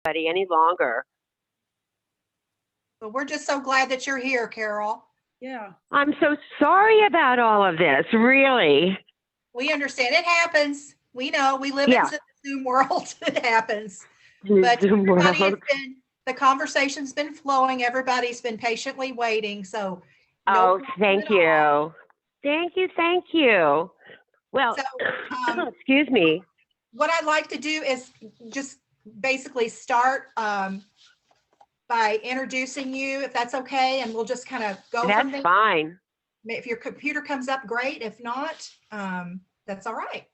any longer. But we're just so glad that you're here, Carol. Yeah. I'm so sorry about all of this, really. We understand it happens. We know we live in the Zoom world. It happens. But everybody has been, the conversation's been flowing. Everybody's been patiently waiting. So thank you. Thank you. Thank you. Well, so, excuse me. What I'd like to do is just basically start by introducing you, if that's okay, and we'll just kind of go from there. That's fine. If your computer comes up, great. If not, that's all right.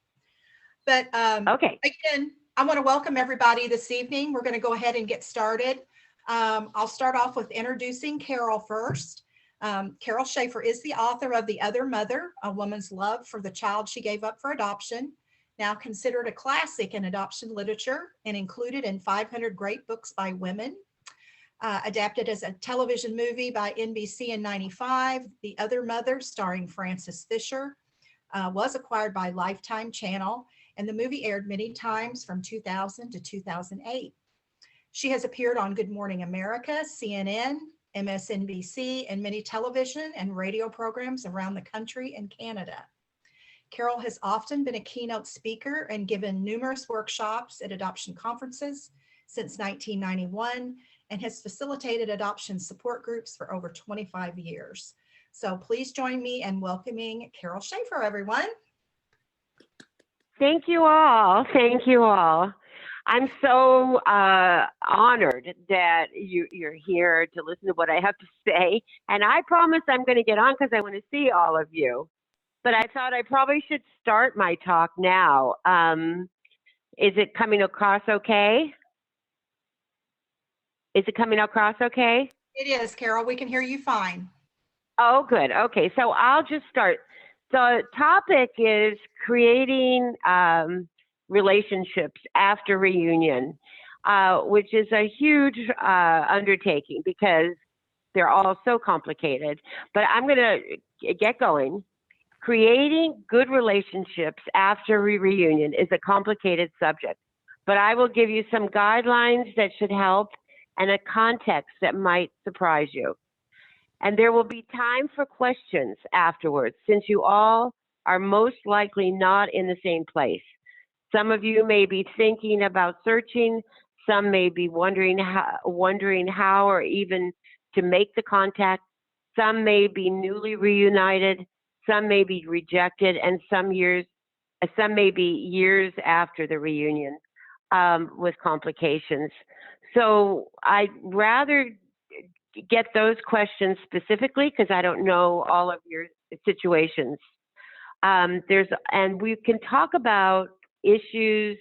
But okay. Again, I want to welcome everybody this evening. We're going to go ahead and get started. I'll start off with introducing Carol first. Carol Schaefer is the author of The Other Mother, A Woman's Love for the Child She Gave Up for Adoption, now considered a classic in adoption literature and included in 500 Great Books by Women. Adapted as a television movie by NBC in '95, The Other Mother, starring Frances Fisher, was acquired by Lifetime Channel, and the movie aired many times from 2000 to 2008. She has appeared on Good Morning America, CNN, MSNBC, and many television and radio programs around the country and Canada. Carol has often been a keynote speaker and given numerous workshops at adoption conferences since 1991, and has facilitated adoption support groups for over 25 years. So please join me in welcoming Carol Schaefer, everyone. Thank you all. Thank you all. I'm so honored that you're here to listen to what I have to say. And I promise I'm going to get on because I want to see all of you. But I thought I probably should start my talk now. Is it coming across okay? Is it coming across okay? It is, Carol. We can hear you fine. Oh, good. Okay, so I'll just start. The topic is creating relationships after reunion, which is a huge undertaking because they're all so complicated. But I'm going to get going. Creating good relationships after reunion is a complicated subject, but I will give you some guidelines that should help and a context that might surprise you. And there will be time for questions afterwards, since you all are most likely not in the same place. Some of you may be thinking about searching, some may be wondering how or even to make the contact, some may be newly reunited, some may be rejected, and some may be years after the reunion with complications. So I'd rather get those questions specifically because I don't know all of your situations. And we can talk about issues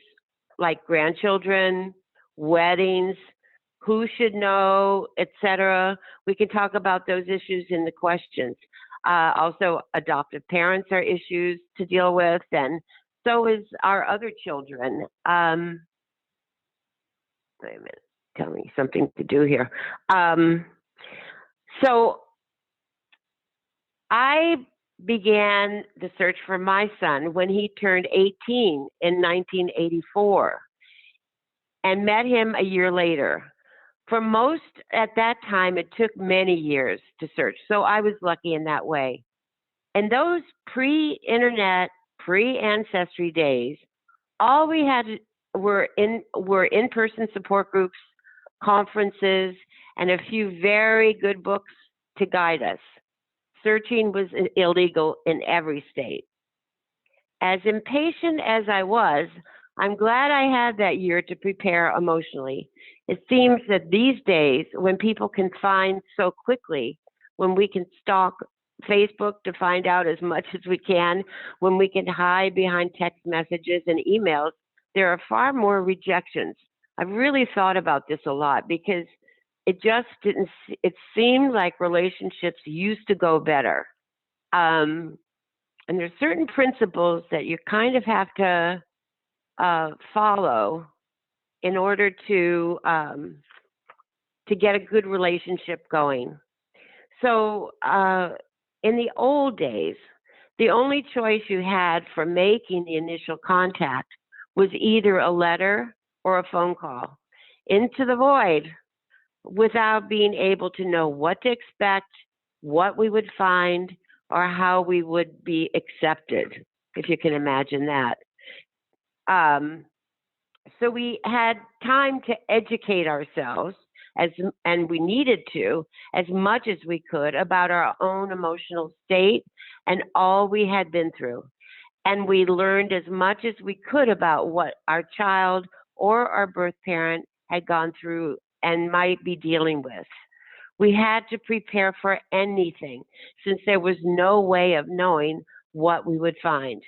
like grandchildren, weddings, who should know, etc. We can talk about those issues in the questions. Also, adoptive parents are issues to deal with, and so is our other children. Wait a minute. Tell me something to do here. So I began the search for my son when he turned 18 in 1984 and met him a year later. For most at that time, it took many years to search. So I was lucky in that way. In those pre-internet, pre-ancestry days, all we had were in-person support groups, conferences, and a few very good books to guide us. Searching was illegal in every state. As impatient as I was, I'm glad I had that year to prepare emotionally. It seems that these days, when people can find so quickly, when we can stalk Facebook to find out as much as we can, when we can hide behind text messages and emails, there are far more rejections. I've really thought about this a lot because it seemed like relationships used to go better. And there's certain principles that you kind of have to follow in order to get a good relationship going. So in the old days, the only choice you had for making the initial contact was either a letter or a phone call. into the void without being able to know what to expect, what we would find, or how we would be accepted, if you can imagine that. So we had time to educate ourselves, and we needed to, as much as we could, about our own emotional state and all we had been through. And we learned as much as we could about what our child or our birth parent had gone through and might be dealing with. We had to prepare for anything, since there was no way of knowing what we would find.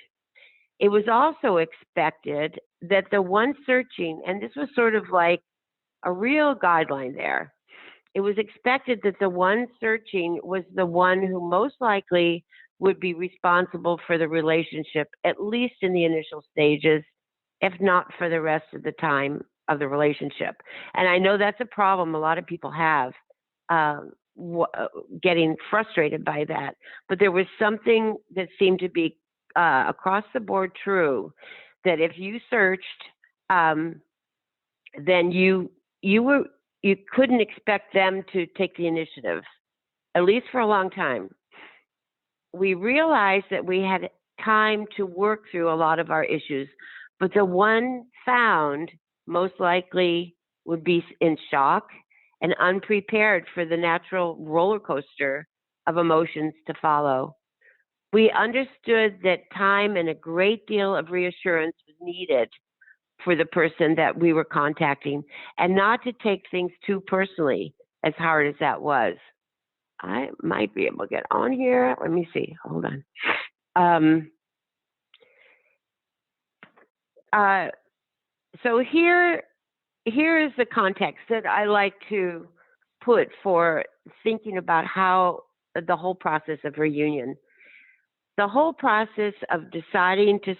It was also expected that the one searching, and this was sort of like a real guideline there, it was expected that the one searching was the one who most likely would be responsible for the relationship, at least in the initial stages, if not for the rest of the time of the relationship. And I know that's a problem a lot of people have, getting frustrated by that. But there was something that seemed to be across the board true, that if you searched, then you couldn't expect them to take the initiative, at least for a long time. We realized that we had time to work through a lot of our issues, but the one found most likely would be in shock and unprepared for the natural roller coaster of emotions to follow. We understood that time and a great deal of reassurance was needed for the person that we were contacting, and not to take things too personally, as hard as that was. I might be able to get on here. Let me see. Hold on. So here is the context that I like to put for thinking about how the whole process of reunion, the whole process of deciding to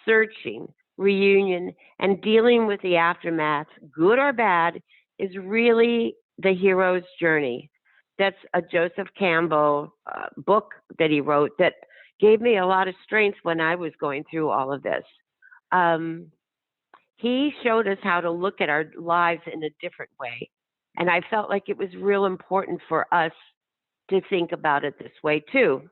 searching, reunion, and dealing with the aftermath, good or bad, is really the hero's journey. That's a Joseph Campbell book that he wrote that gave me a lot of strength when I was going through all of this. He showed us how to look at our lives in a different way. And I felt like it was real important for us to think about it this way too.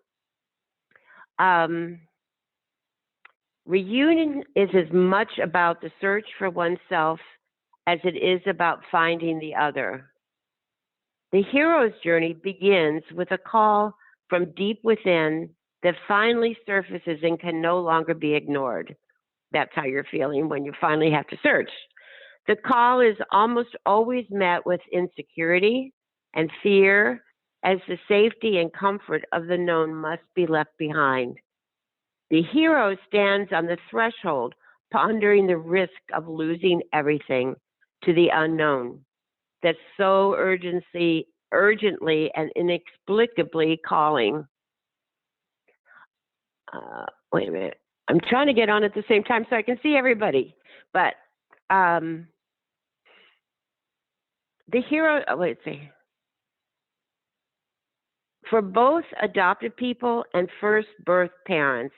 Reunion is as much about the search for oneself as it is about finding the other. The hero's journey begins with a call from deep within that finally surfaces and can no longer be ignored. That's how you're feeling when you finally have to search. The call is almost always met with insecurity and fear, as the safety and comfort of the known must be left behind. The hero stands on the threshold, pondering the risk of losing everything to the unknown that's so urgently and inexplicably calling. Wait a minute. I'm trying to get on at the same time so I can see everybody. But the hero, let's see. For both adopted people and first birth parents,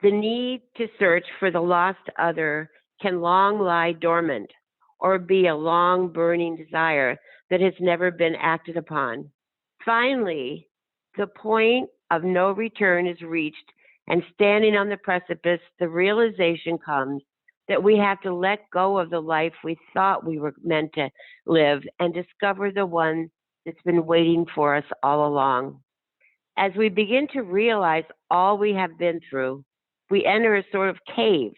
the need to search for the lost other can long lie dormant, or be a long burning desire that has never been acted upon. Finally, the point of no return is reached, and standing on the precipice, the realization comes that we have to let go of the life we thought we were meant to live and discover the one that's been waiting for us all along. As we begin to realize all we have been through, we enter a sort of cave.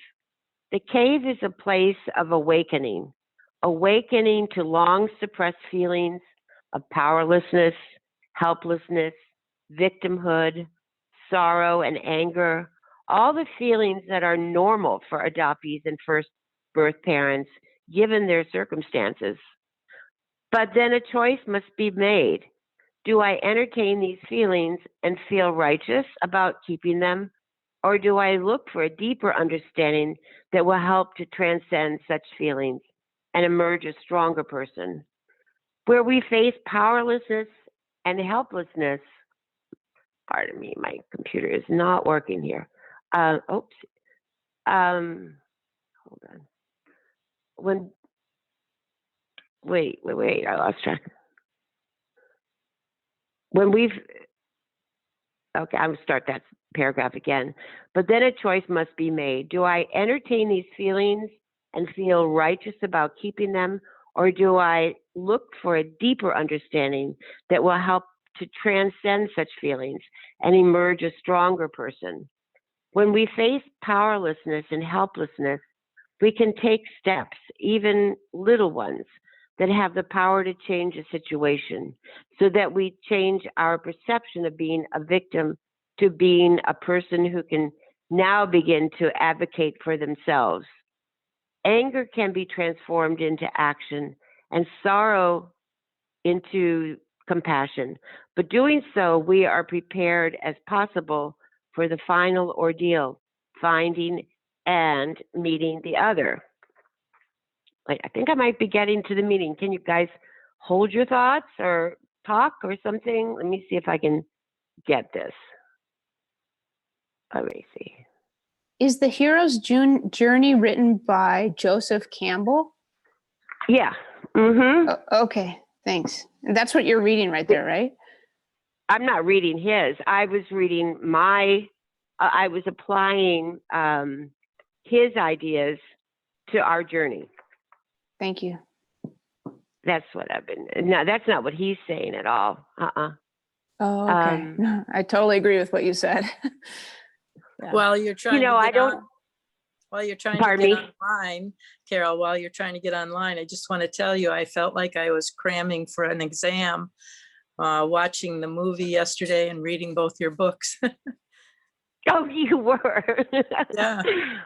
The cave is a place of awakening to long suppressed feelings of powerlessness, helplessness, victimhood, sorrow, and anger, all the feelings that are normal for adoptees and first birth parents given their circumstances. But then a choice must be made. Do I entertain these feelings and feel righteous about keeping them? Or do I look for a deeper understanding that will help to transcend such feelings and emerge a stronger person? Where we face powerlessness and helplessness, pardon me, my computer is not working here. Hold on. wait, I lost track. When we've, okay, I'm going to start that paragraph again. But then a choice must be made. Do I entertain these feelings and feel righteous about keeping them, or do I look for a deeper understanding that will help to transcend such feelings and emerge a stronger person? When we face powerlessness and helplessness, we can take steps, even little ones, that have the power to change a situation so that we change our perception of being a victim to being a person who can now begin to advocate for themselves. Anger can be transformed into action and sorrow into compassion. But doing so, we are prepared as possible for the final ordeal, finding and meeting the other. I think I might be getting to the meeting. Can you guys hold your thoughts or talk or something? Let me see if I can get this. Let me see. Is the hero's journey written by Joseph Campbell? Yeah. Mm-hmm. Okay, thanks. That's what you're reading right there, right? I'm not reading his. I was reading I was applying his ideas to our journey. Thank you. That's what I've been. No, that's not what he's saying at all. Oh, okay. I totally agree with what you said. Yeah. While you're trying to get online, Carol, while you're trying to get online, I just want to tell you, I felt like I was cramming for an exam, watching the movie yesterday and reading both your books. Oh, you were? Yeah.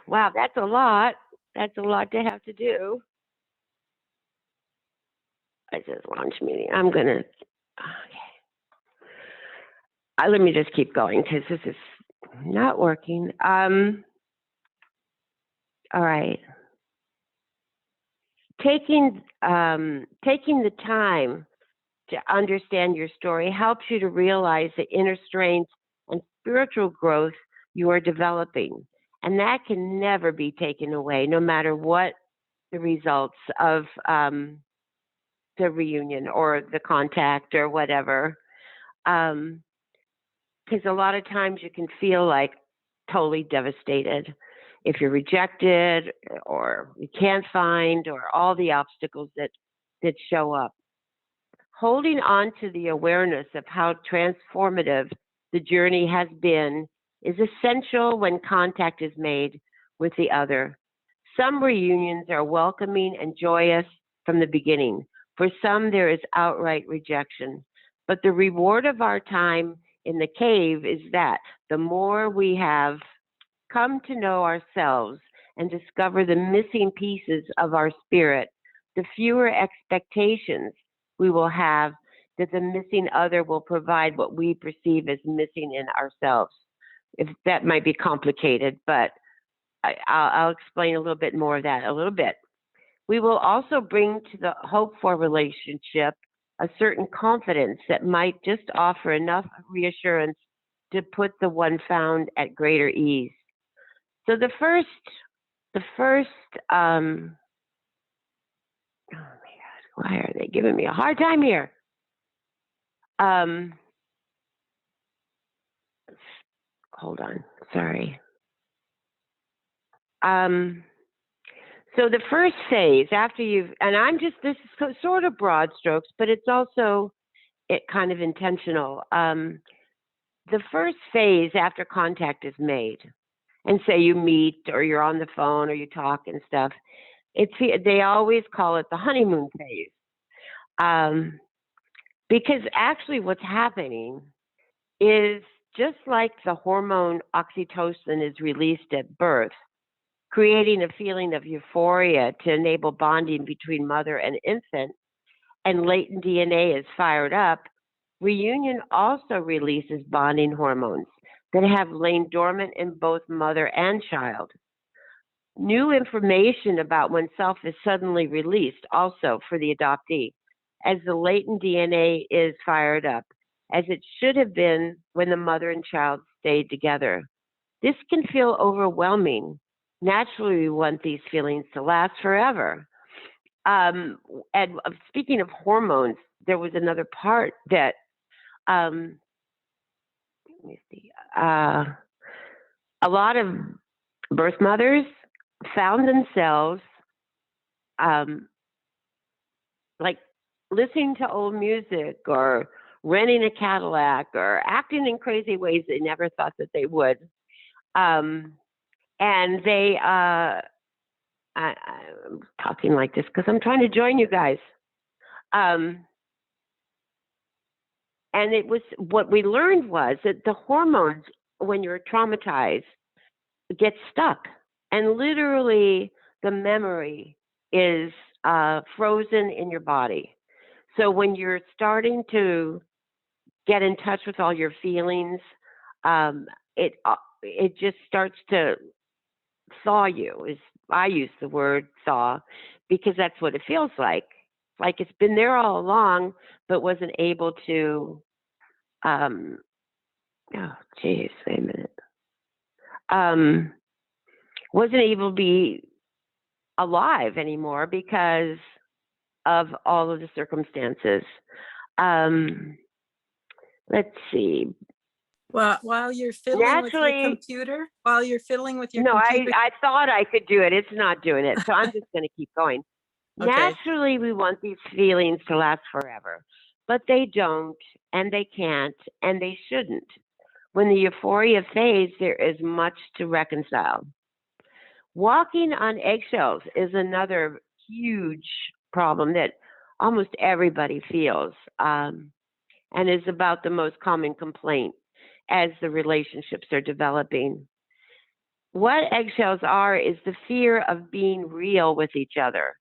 Wow, that's a lot. That's a lot to have to do. It says launch meeting. I'm going to, okay. Let me just keep going because this is not working. All right. Taking the time to understand your story helps you to realize the inner strength and spiritual growth you are developing. And that can never be taken away, no matter what the results of the reunion or the contact or whatever. Because a lot of times you can feel like totally devastated if you're rejected or you can't find, or all the obstacles that show up. Holding on to the awareness of how transformative the journey has been is essential when contact is made with the other. Some reunions are welcoming and joyous from the beginning. For some, there is outright rejection. But the reward of our time in the cave is that the more we have come to know ourselves and discover the missing pieces of our spirit, the fewer expectations we will have that the missing other will provide what we perceive as missing in ourselves. If that might be complicated, but I'll explain a little bit more of that a little bit. We will also bring to the hoped-for relationship a certain confidence that might just offer enough reassurance to put the one found at greater ease. So the first, oh my God, why are they giving me a hard time here? Hold on, sorry. So the first phase after you've, and this is sort of broad strokes, but it's also kind of intentional. The first phase after contact is made, and say you meet or you're on the phone or you talk and stuff, they always call it the honeymoon phase. Because actually what's happening is just like the hormone oxytocin is released at birth, creating a feeling of euphoria to enable bonding between mother and infant, and latent DNA is fired up, reunion also releases bonding hormones that have lain dormant in both mother and child. New information about oneself is suddenly released also for the adoptee, as the latent DNA is fired up, as it should have been when the mother and child stayed together. This can feel overwhelming. Naturally, we want these feelings to last forever. And speaking of hormones, there was another part that, let me see, a lot of birth mothers found themselves like listening to old music or renting a Cadillac or acting in crazy ways they never thought that they would. And they, I'm talking like this because I'm trying to join you guys. And it was, what we learned was that the hormones, when you're traumatized, get stuck. And literally the memory is frozen in your body. So when you're starting to get in touch with all your feelings, it just starts to thaw you. I use the word thaw because that's what it feels like. Like it's been there all along, but wasn't able to. Oh, geez, wait a minute. Wasn't able to be alive anymore because of all of the circumstances. Let's see. Well, while you're fiddling with your computer, I thought I could do it. It's not doing it. So I'm just going to keep going. Okay. Naturally, we want these feelings to last forever, but they don't, and they can't, and they shouldn't. When the euphoria phase, there is much to reconcile. Walking on eggshells is another huge problem that almost everybody feels, and is about the most common complaint as the relationships are developing. What eggshells are is the fear of being real with each other,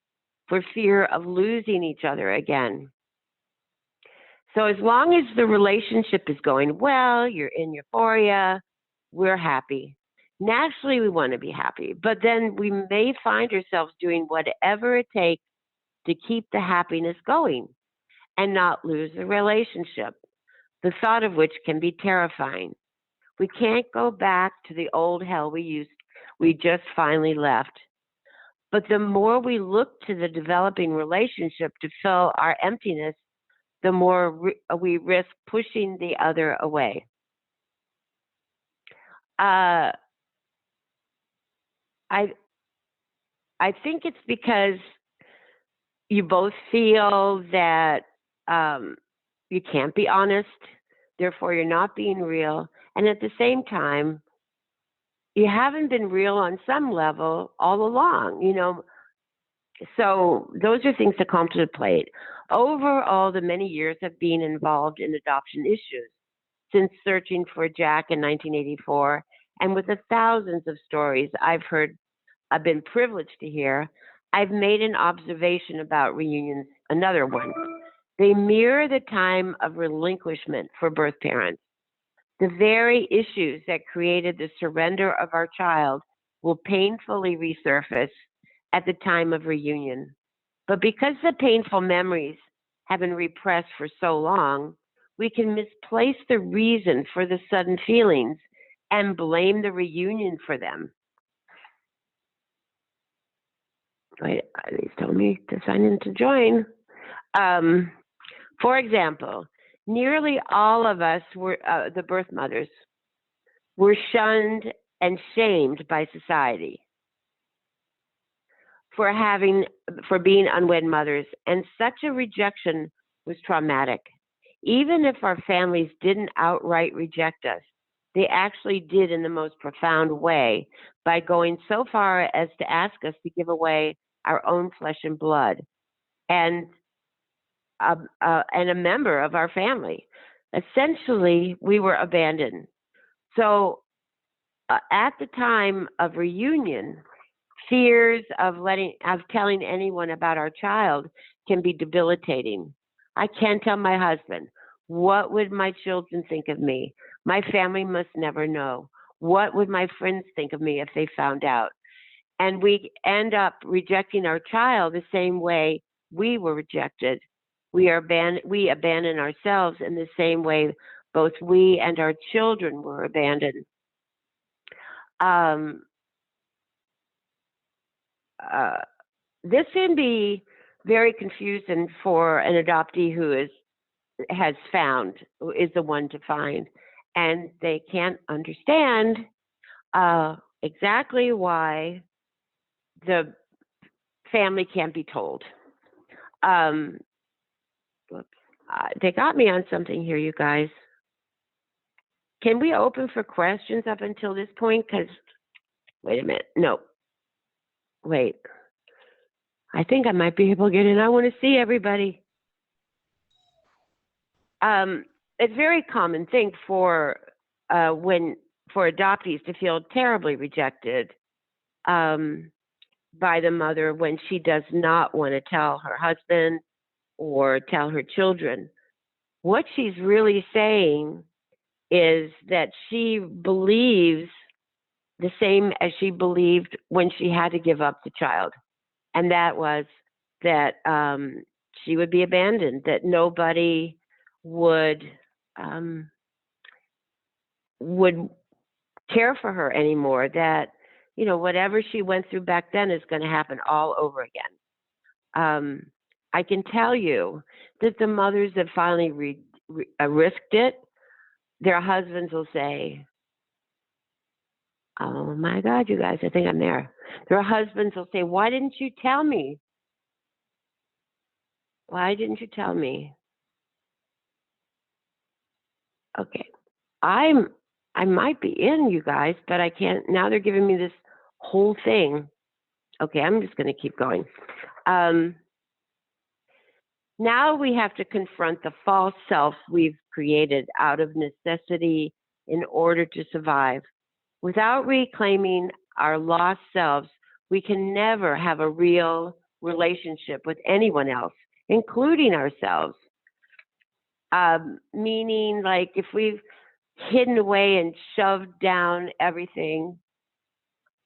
for fear of losing each other again. So as long as the relationship is going well, you're in euphoria, we're happy. Naturally, we want to be happy, but then we may find ourselves doing whatever it takes to keep the happiness going and not lose the relationship, the thought of which can be terrifying. We can't go back to the old hell we just finally left. But the more we look to the developing relationship to fill our emptiness, the more we risk pushing the other away. I think it's because you both feel that you can't be honest, therefore you're not being real, and at the same time, you haven't been real on some level all along, you know. So those are things to contemplate. Overall, the many years of being involved in adoption issues, since searching for Jack in 1984, and with the thousands of stories I've been privileged to hear, I've made an observation about reunions, another one. They mirror the time of relinquishment for birth parents. The very issues that created the surrender of our child will painfully resurface at the time of reunion. But because the painful memories have been repressed for so long, we can misplace the reason for the sudden feelings and blame the reunion for them. Wait, they told me to sign in to join. For example, nearly all of us were, the birth mothers, were shunned and shamed by society for being unwed mothers, and such a rejection was traumatic. Even if our families didn't outright reject us, they actually did in the most profound way by going so far as to ask us to give away our own flesh and blood and a member of our family. Essentially, we were abandoned. So at the time of reunion, fears of telling anyone about our child can be debilitating. I can't tell my husband. What would my children think of me? My family must never know. What would my friends think of me if they found out? And we end up rejecting our child the same way we were rejected. We abandon ourselves in the same way both we and our children were abandoned. This can be very confusing for an adoptee who is the one to find, and they can't understand exactly why the family can't be told. They got me on something here, you guys. Can we open for questions up until this point? Because, wait a minute. No. Wait. I think I might be able to get in. I want to see everybody. It's a very common thing for adoptees to feel terribly rejected by the mother when she does not want to tell her husband or tell her children. What she's really saying is that she believes the same as she believed when she had to give up the child. And that was that she would be abandoned, that nobody would care for her anymore, that, you know, whatever she went through back then is going to happen all over again. I can tell you that the mothers that finally risked it, their husbands will say, oh my God, you guys, I think I'm there. Their husbands will say, why didn't you tell me? Why didn't you tell me? Okay. I might be in, you guys, but I can't. Now they're giving me this whole thing. Okay, I'm just going to keep going. Now we have to confront the false self we've created out of necessity in order to survive. Without reclaiming our lost selves, we can never have a real relationship with anyone else, including ourselves. Meaning, like, if we've hidden away and shoved down everything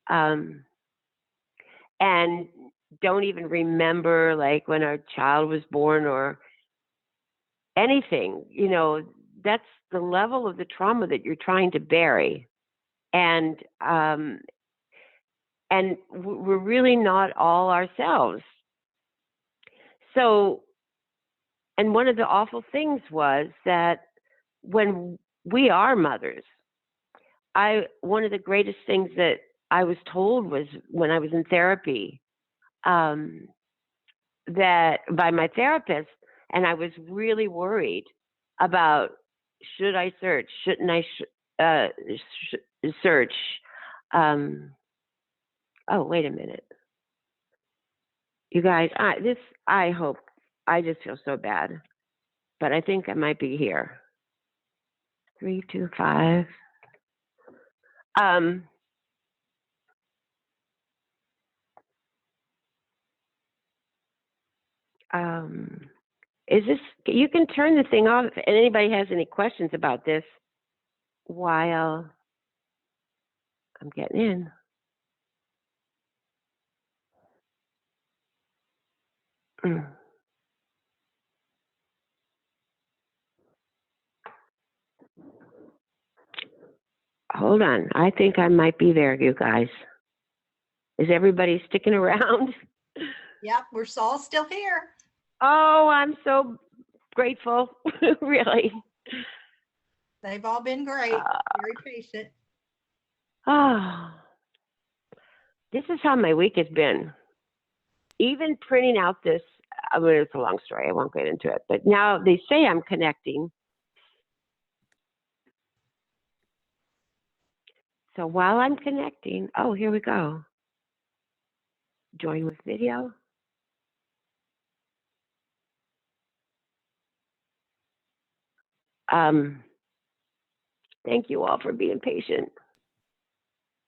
and don't even remember, like, when our child was born or anything, you know, that's the level of the trauma that you're trying to bury. And we're really not all ourselves. So, and one of the awful things was that when we are mothers, one of the greatest things that I was told was when I was in therapy, that by my therapist, and I was really worried about, should I search? Shouldn't I search? Oh, wait a minute. You guys, I hope, I just feel so bad, but I think I might be here. 325. Is this, you can turn the thing off if anybody has any questions about this while I'm getting in. Hold on. I think I might be there, you guys. Is everybody sticking around? Yep, we're all still here. Oh, I'm so grateful. Really. They've all been great, very patient. Oh, this is how my week has been. Even printing out this, I mean, it's a long story. I won't get into it. But now they say I'm connecting. So while I'm connecting, oh, here we go. Join with video. Thank you all for being patient.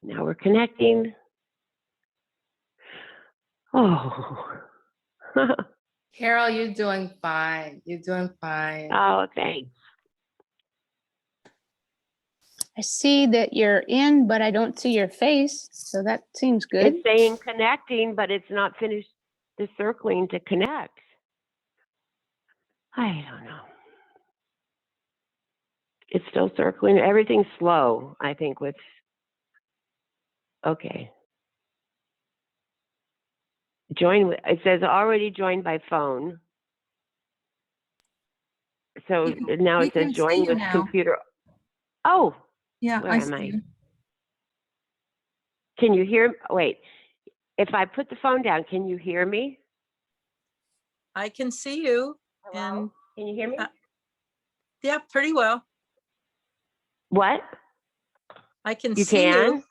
Now we're connecting. Oh. Carol, you're doing fine. You're doing fine. Oh, thanks. I see that you're in, but I don't see your face. So that seems good. It's saying connecting, but it's not finished the circling to connect. I don't know. It's still circling. Everything's slow, I think, with, okay. It says already joined by phone. So now We it says can see join you with now. computer. Oh, Yeah, where I am see I? you. Can you hear? Wait, if I put the phone down, can you hear me? I can see you and Can you hear me? yeah, pretty well. What? I can You see can, you.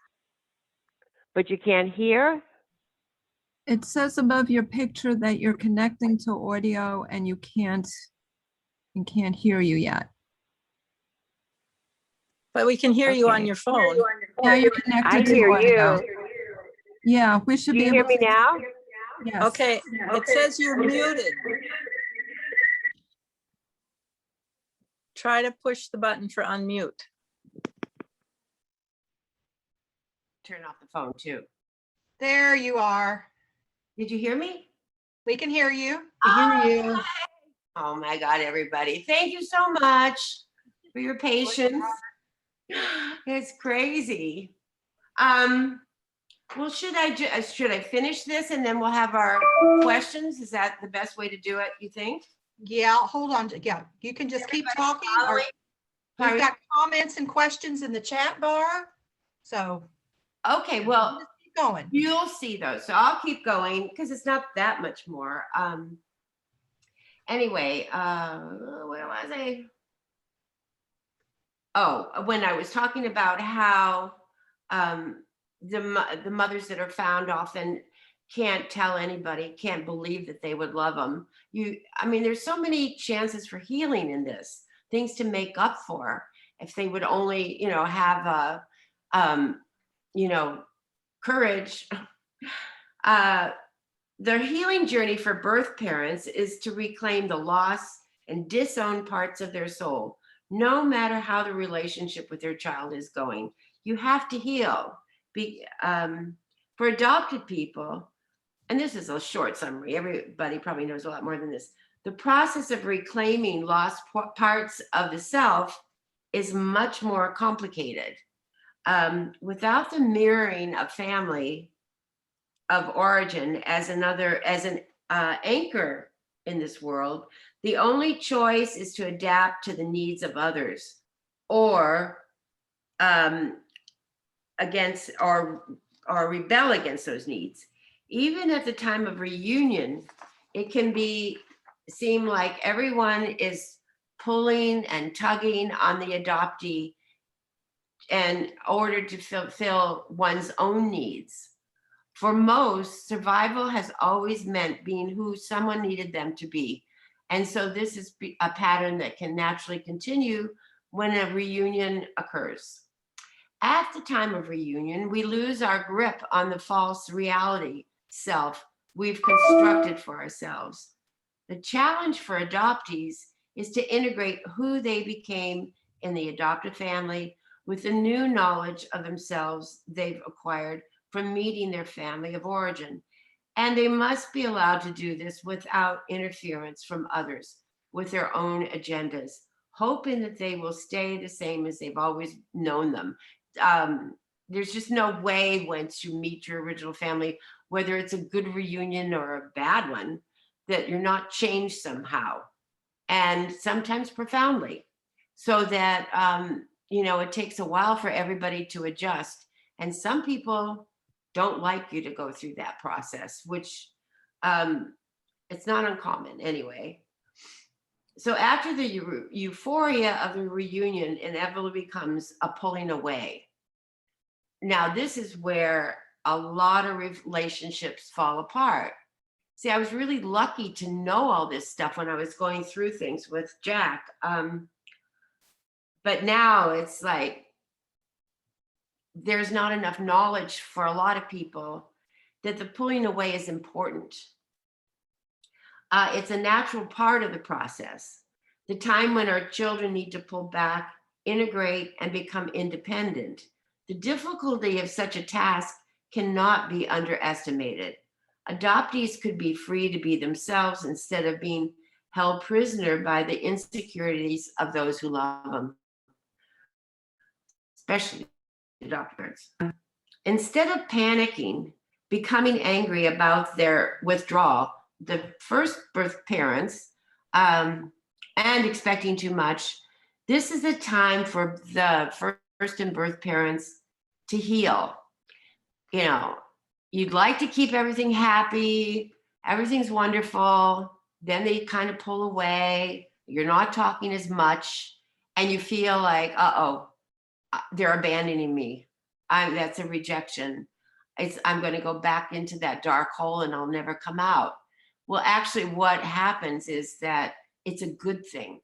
but you can't hear? It says above your picture that you're connecting to audio and you can't hear you yet. But we can hear you on Okay. your phone. Now you're I connected to hear audio. you. Yeah, we should Do be you hear able me to. now? Yes. Okay, it says you're muted. Try to push the button for unmute. Turn off the phone too. There you are. Did you hear me? We can hear you. I hear you. Oh my God, everybody. Thank you so much for your patience. It's crazy. Well, should I finish this and then we'll have our questions? Is that the best way to do it, you think? Yeah, hold on. Yeah, you can just keep talking. Or we've got comments and questions in the chat bar. So Okay, well, just keep going. you'll see those. So I'll keep going because it's not that much more. Anyway, where was I? Oh, when I was talking about how the mothers that are found often can't tell anybody, can't believe that they would love them. I mean, there's so many chances for healing in this, things to make up for if they would only, have courage. Their healing journey for birth parents is to reclaim the lost and disowned parts of their soul, no matter how the relationship with their child is going. You have to heal. For adopted people, and this is a short summary, everybody probably knows a lot more than this. The process of reclaiming lost parts of the self is much more complicated. Without the mirroring of family of origin as an anchor in this world, the only choice is to adapt to the needs of others or against or rebel against those needs. Even at the time of reunion, it can seem like everyone is pulling and tugging on the adoptee in order to fulfill one's own needs. For most, survival has always meant being who someone needed them to be. And so this is a pattern that can naturally continue when a reunion occurs. At the time of reunion, we lose our grip on the false reality self we've constructed for ourselves. The challenge for adoptees is to integrate who they became in the adoptive family with the new knowledge of themselves they've acquired from meeting their family of origin. And they must be allowed to do this without interference from others with their own agendas, hoping that they will stay the same as they've always known them. There's just no way once you meet your original family, whether it's a good reunion or a bad one, that you're not changed somehow, and sometimes profoundly, so that it takes a while for everybody to adjust. And some people don't like you to go through that process, which it's not uncommon anyway. So after the euphoria of the reunion inevitably becomes a pulling away. Now, this is where a lot of relationships fall apart. See, I was really lucky to know all this stuff when I was going through things with Jack. But now it's like, there's not enough knowledge for a lot of people that the pulling away is important. It's a natural part of the process, the time when our children need to pull back, integrate, and become independent. The difficulty of such a task cannot be underestimated. Adoptees could be free to be themselves instead of being held prisoner by the insecurities of those who love them, especially adopted parents. Instead of panicking, becoming angry about their withdrawal, the first birth parents, and expecting too much, this is a time for the first and birth parents to heal. You know, you'd like to keep everything happy, everything's wonderful, then they kind of pull away, you're not talking as much, and you feel like, uh-oh, they're abandoning me. That's a rejection. I'm going to go back into that dark hole and I'll never come out. Well, actually, what happens is that it's a good thing,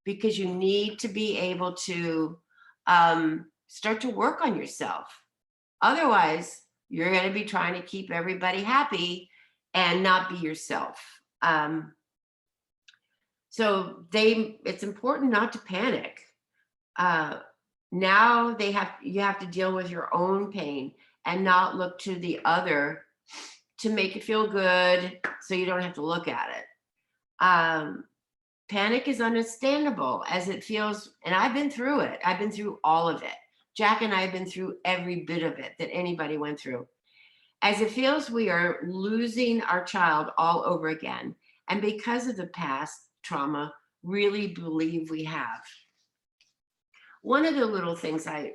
because you need to be able to start to work on yourself. Otherwise, you're going to be trying to keep everybody happy and not be yourself. So it's important not to panic. Now you have to deal with your own pain and not look to the other to make it feel good, so you don't have to look at it. Panic is understandable as it feels, and I've been through it. I've been through all of it. Jack and I have been through every bit of it that anybody went through. As it feels we are losing our child all over again, and because of the past trauma, really believe we have. One of the little things I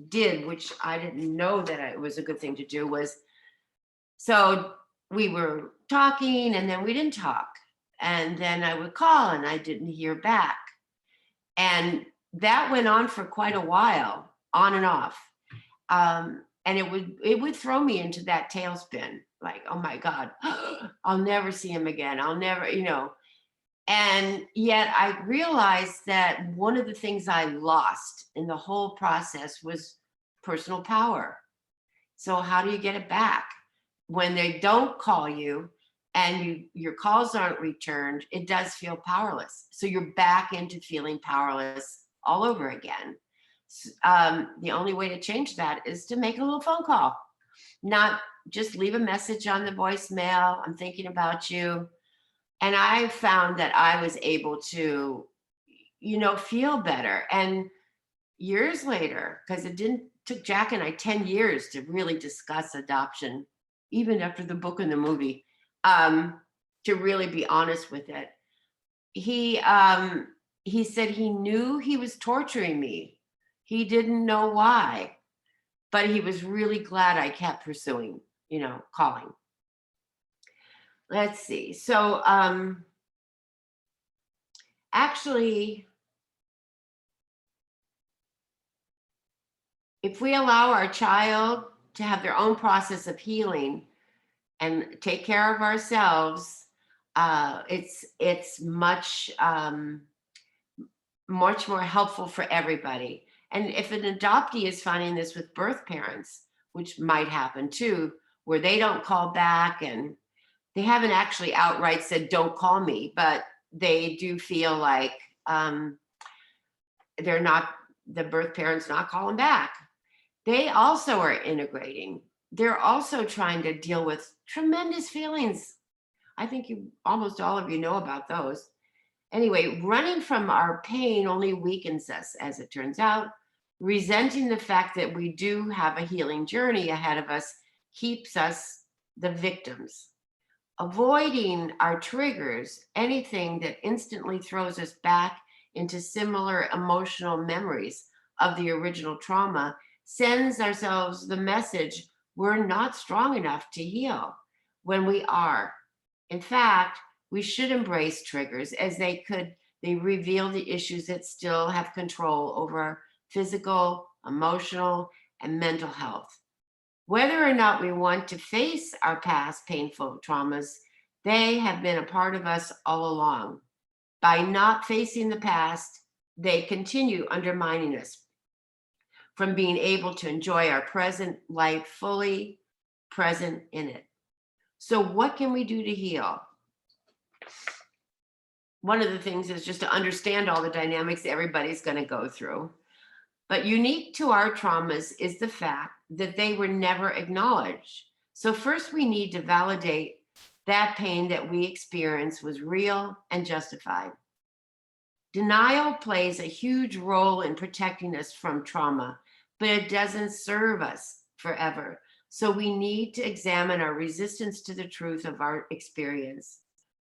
did, which I didn't know that it was a good thing to do, was, so we were talking and then we didn't talk. And then I would call and I didn't hear back. And that went on for quite a while, on and off. And it would throw me into that tailspin, like, oh my God, I'll never see him again. I'll never, And yet I realized that one of the things I lost in the whole process was personal power. So how do you get it back? When they don't call you and your calls aren't returned, it does feel powerless. So you're back into feeling powerless all over again. The only way to change that is to make a little phone call, not just leave a message on the voicemail. I'm thinking about you. And I found that I was able to, feel better. And years later, because it took Jack and I 10 years to really discuss adoption, even after the book and the movie, to really be honest with it. He said he knew he was torturing me. He didn't know why, but he was really glad I kept pursuing, calling. Let's see. So actually, if we allow our child to have their own process of healing and take care of ourselves, it's much more helpful for everybody. And if an adoptee is finding this with birth parents, which might happen too, where they don't call back and they haven't actually outright said, don't call me, but they do feel like they're not, the birth parents not calling back. They also are integrating. They're also trying to deal with tremendous feelings. I think almost all of you know about those. Anyway, running from our pain only weakens us, as it turns out. Resenting the fact that we do have a healing journey ahead of us keeps us the victims. Avoiding our triggers, anything that instantly throws us back into similar emotional memories of the original trauma, sends ourselves the message we're not strong enough to heal when we are. In fact, we should embrace triggers as they reveal the issues that still have control over our physical, emotional, and mental health. Whether or not we want to face our past painful traumas, they have been a part of us all along. By not facing the past, they continue undermining us from being able to enjoy our present life fully present in it. So what can we do to heal? One of the things is just to understand all the dynamics that everybody's going to go through. But unique to our traumas is the fact that they were never acknowledged. So first we need to validate that pain that we experienced was real and justified. Denial plays a huge role in protecting us from trauma, but it doesn't serve us forever. So we need to examine our resistance to the truth of our experience.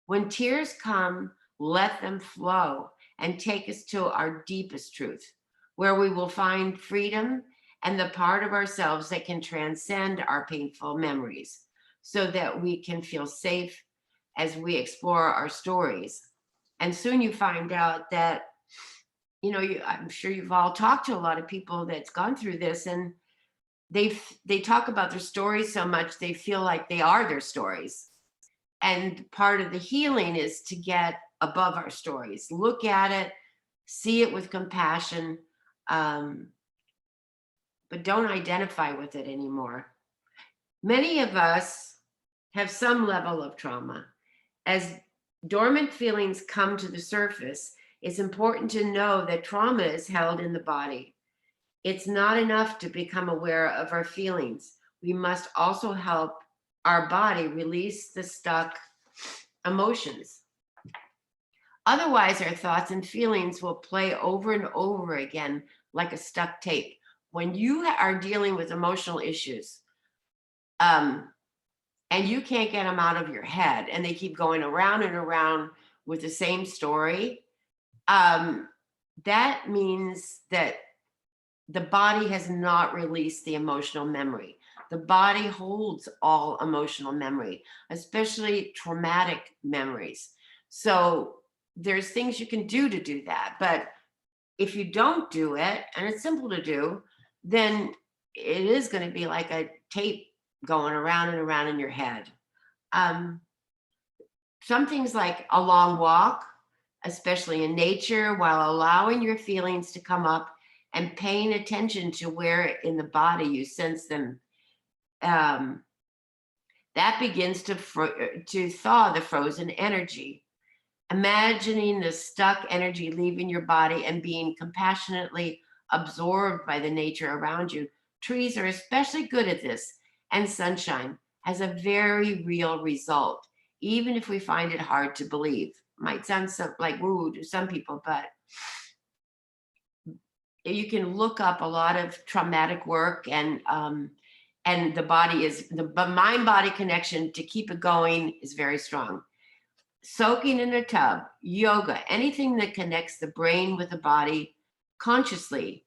When tears come, let them flow and take us to our deepest truth, where we will find freedom and the part of ourselves that can transcend our painful memories, so that we can feel safe as we explore our stories. And soon you find out that, you know, I'm sure you've all talked to a lot of people that's gone through this, and they talk about their stories so much they feel like they are their stories. And part of the healing is to get above our stories, look at it, see it with compassion, but don't identify with it anymore. Many of us have some level of trauma. As dormant feelings come to the surface, it's important to know that trauma is held in the body. It's not enough to become aware of our feelings. We must also help our body release the stuck emotions. Otherwise, our thoughts and feelings will play over and over again like a stuck tape. When you are dealing with emotional issues, and you can't get them out of your head, and they keep going around and around with the same story, that means that the body has not released the emotional memory. The body holds all emotional memory, especially traumatic memories. So there's things you can do to do that. But if you don't do it, and it's simple to do, then it is going to be like a tape going around and around in your head. Some things like a long walk, especially in nature, while allowing your feelings to come up and paying attention to where in the body you sense them, that begins to thaw the frozen energy. Imagining the stuck energy leaving your body and being compassionately absorbed by the nature around you. Trees are especially good at this, and sunshine has a very real result, even if we find it hard to believe. Might sound like woo to some people, but you can look up a lot of traumatic work, and the body is, the mind-body connection to keep it going is very strong. Soaking in a tub, yoga, anything that connects the brain with the body consciously,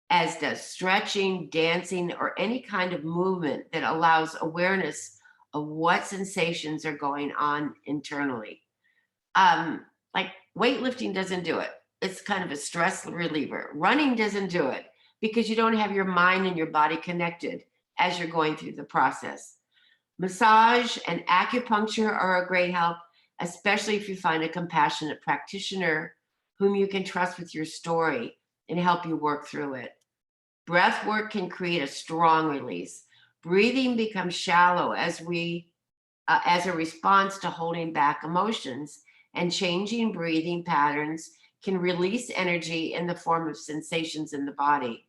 as does stretching, dancing, or any kind of movement that allows awareness of what sensations are going on internally. Like weightlifting doesn't do it. It's kind of a stress reliever. Running doesn't do it because you don't have your mind and your body connected as you're going through the process. Massage and acupuncture are a great help, especially if you find a compassionate practitioner whom you can trust with your story and help you work through it. Breath work can create a strong release. Breathing becomes shallow as a response to holding back emotions, and changing breathing patterns can release energy in the form of sensations in the body.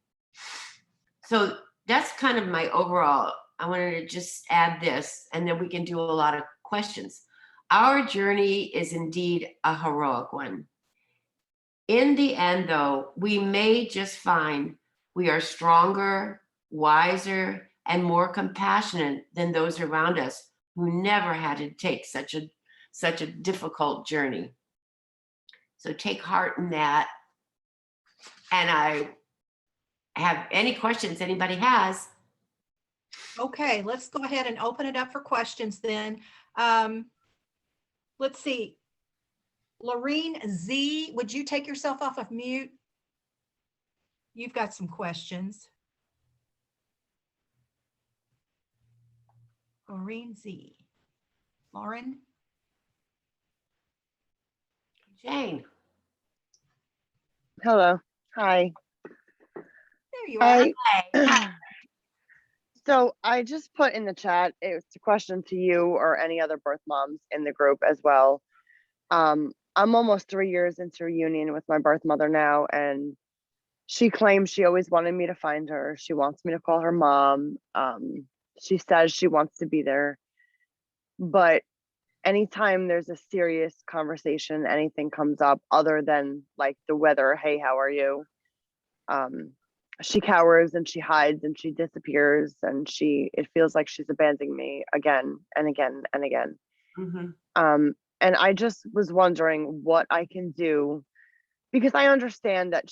So that's kind of my overall. I wanted to just add this, and then we can do a lot of questions. Our journey is indeed a heroic one. In the end, though, we may just find we are stronger, wiser, and more compassionate than those around us who never had to take such a difficult journey. So take heart in that. And I have any questions anybody has. Okay, let's go ahead and open it up for questions then. Let's see. Lorene Z, would you take yourself off of mute? You've got some questions. Lorene Z. Lauren? Jane. Hello. Hi. There you are. So I just put in the chat, it's a question to you or any other birth moms in the group as well. I'm almost 3 years into reunion with my birth mother now, and she claims she always wanted me to find her. She wants me to call her mom. She says she wants to be there. But anytime there's a serious conversation, anything comes up other than like the weather, hey, how are you? she cowers and she hides and she disappears and it feels like she's abandoning me again and again and again. And I just was wondering what I can do, because I understand that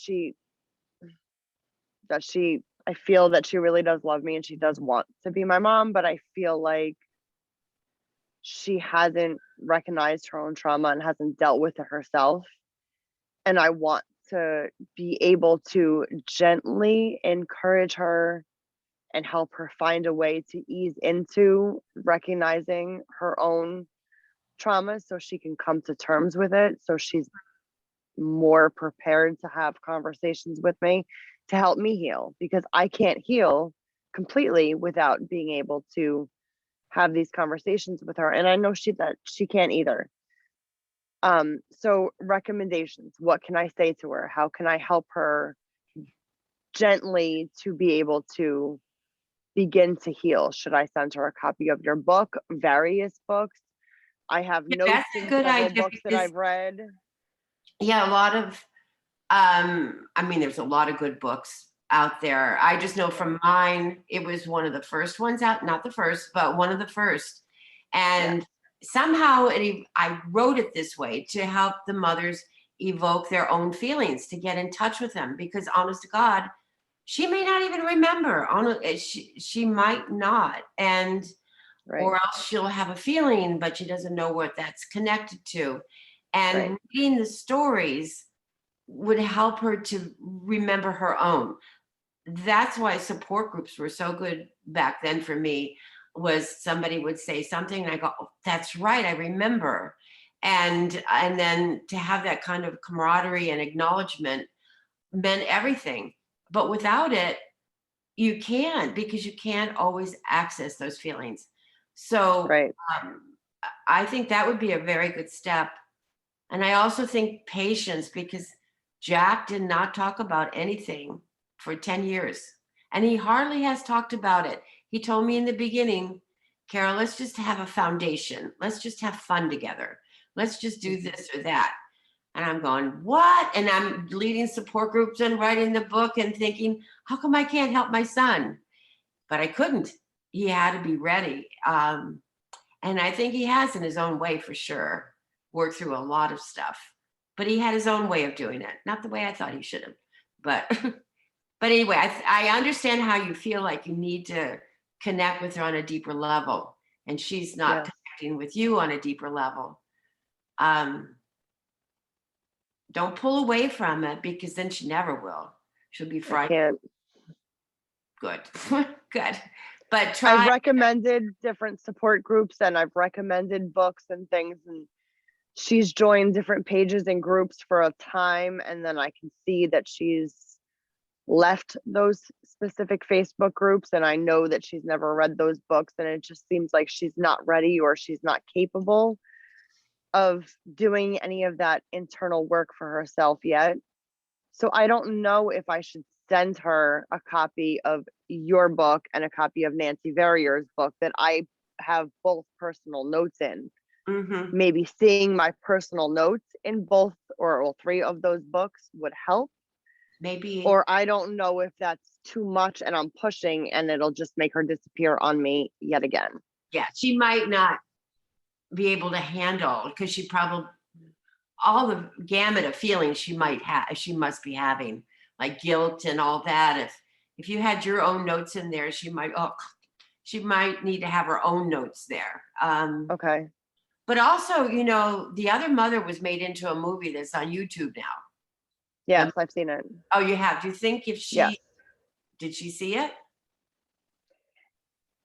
I feel that she really does love me and she does want to be my mom, but I feel like she hasn't recognized her own trauma and hasn't dealt with it herself. And I want to be able to gently encourage her and help her find a way to ease into recognizing her own trauma so she can come to terms with it, so she's more prepared to have conversations with me to help me heal, because I can't heal completely without being able to have these conversations with her, and I know she can't either. So recommendations, what can I say to her? How can I help her gently to be able to begin to heal? Should I send her a copy of your book, various books? I have Yeah, notes that's a in good several idea books that because- I've read. Yeah, a lot of, I mean, there's a lot of good books out there. I just know from mine, it was one of the first ones out, not the first, but one of the first. And somehow I wrote it this way to help the mothers evoke their own feelings, to get in touch with them, because honest to God, she may not even remember. She might not. And, or else she'll have a feeling, but she doesn't know what that's connected to. And reading the stories would help her to remember her own. That's why support groups were so good back then for me, was somebody would say something and I go, oh, that's right, I remember. And then to have that kind of camaraderie and acknowledgement meant everything. But without it, you can't, because you can't always access those feelings. So I think that would be a very good step. And I also think patience, because Jack did not talk about anything for 10 years. And he hardly has talked about it. He told me in the beginning, Carol, let's just have a foundation. Let's just have fun together. Let's just do this or that. And I'm going, what? And I'm leading support groups and writing the book and thinking, how come I can't help my son? But I couldn't. He had to be ready. And I think he has, in his own way, for sure, worked through a lot of stuff. But he had his own way of doing it. Not the way I thought he should have. But anyway, I understand how you feel like you need to connect with her on a deeper level. And she's not connecting with you on a deeper level. Don't pull away from it, because then she never will. She'll be frightened. Good. Good. But try. I've recommended different support groups and I've recommended books and things, and she's joined different pages and groups for a time, and then I can see that she's left those specific Facebook groups, and I know that she's never read those books, and it just seems like she's not ready or she's not capable of doing any of that internal work for herself yet. So I don't know if I should send her a copy of your book and a copy of Nancy Verrier's book that I have both personal notes in. Maybe seeing my personal notes in both or all three of those books would help. Maybe. Or I don't know if that's too much and I'm pushing and it'll just make her disappear on me yet again. Yeah, she might not be able to handle, because she probably, all the gamut of feelings she must be having, like guilt and all that. If you had your own notes in there, she might need to have her own notes there. Okay. But also, you know, The Other Mother was made into a movie that's on YouTube now. Yes, I've seen it. Oh, you have? Do you think if she, did she see it?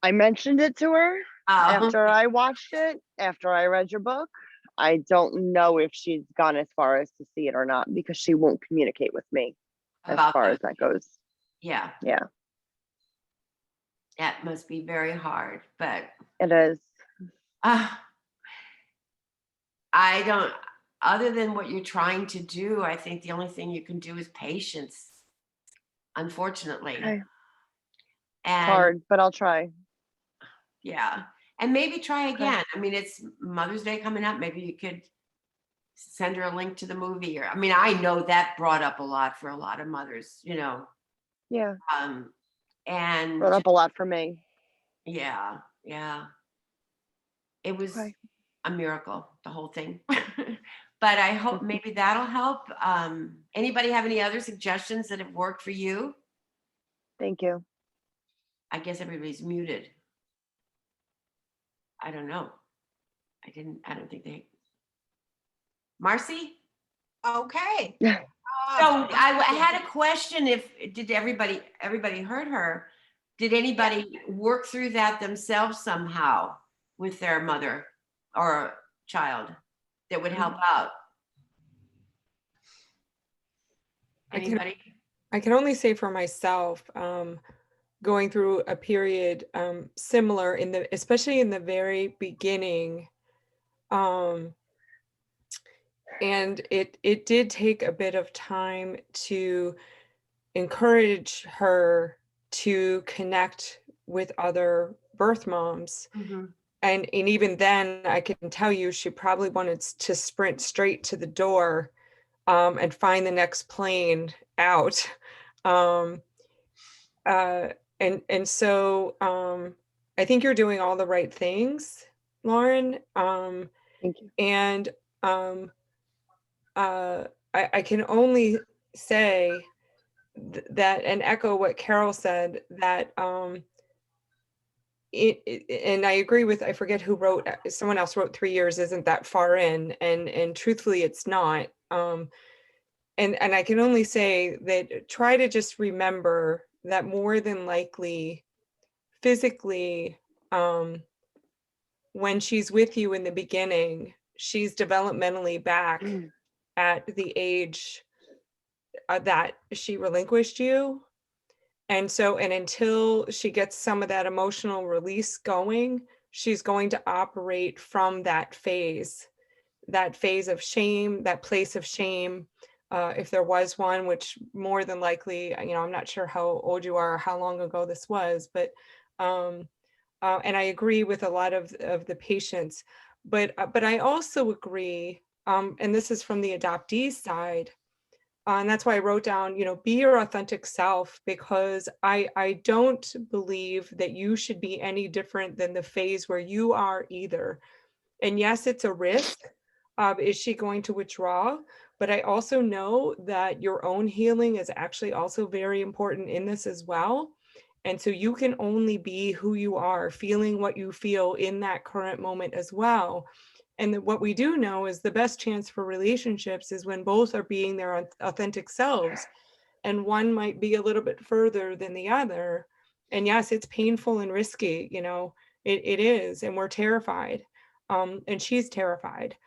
I mentioned it to her after I watched it, after I read your book. I don't know if she's gone as far as to see it or not, because she won't communicate with me as far as that goes. Yeah. Yeah. That must be very hard, but. It is. I don't, other than what you're trying to do, I think the only thing you can do is patience, unfortunately. Okay. And hard, but I'll try. Yeah. And maybe try again. I mean, it's Mother's Day coming up. Maybe you could send her a link to the movie. Or, I mean, I know that brought up a lot for a lot of mothers, you know. Yeah, And brought up a lot for me. yeah, it was Okay. a miracle, the whole thing. But I hope maybe that'll help. Anybody have any other suggestions that have worked for you? Thank you. I guess everybody's muted. I don't know. I don't think they. Marcie? Okay. Yeah. So I had a question. Did everybody heard her? Did anybody work through that themselves somehow with their mother or child that would help out? Anybody? I can only say for myself, going through a period similar especially in the very beginning, and it did take a bit of time to encourage her to connect with other birth moms. Mhm. And even then, I can tell you, she probably wanted to sprint straight to the door and find the next plane out. And so I think you're doing all the right things, Lauren. Thank you. And I can only say that and echo what Carol said, that and I agree with, I forget who wrote, someone else wrote 3 years isn't that far in, and truthfully it's not. And I can only say that try to just remember that more than likely physically, when she's with you in the beginning, she's developmentally back at the age that she relinquished you. And so, and until she gets some of that emotional release going, she's going to operate from that phase of shame, that place of shame. If there was one, which more than likely, I'm not sure how old you are, or how long ago this was, but, and I agree with a lot of the patients, but I also agree, and this is from the adoptee side, and that's why I wrote down, be your authentic self, because I don't believe that you should be any different than the phase where you are either. And yes, it's a risk. Is she going to withdraw? But I also know that your own healing is actually also very important in this as well. And so you can only be who you are, feeling what you feel in that current moment as well. And what we do know is the best chance for relationships is when both are being their authentic selves, and one might be a little bit further than the other. And yes, it's painful and risky, it is, and we're terrified, and she's terrified.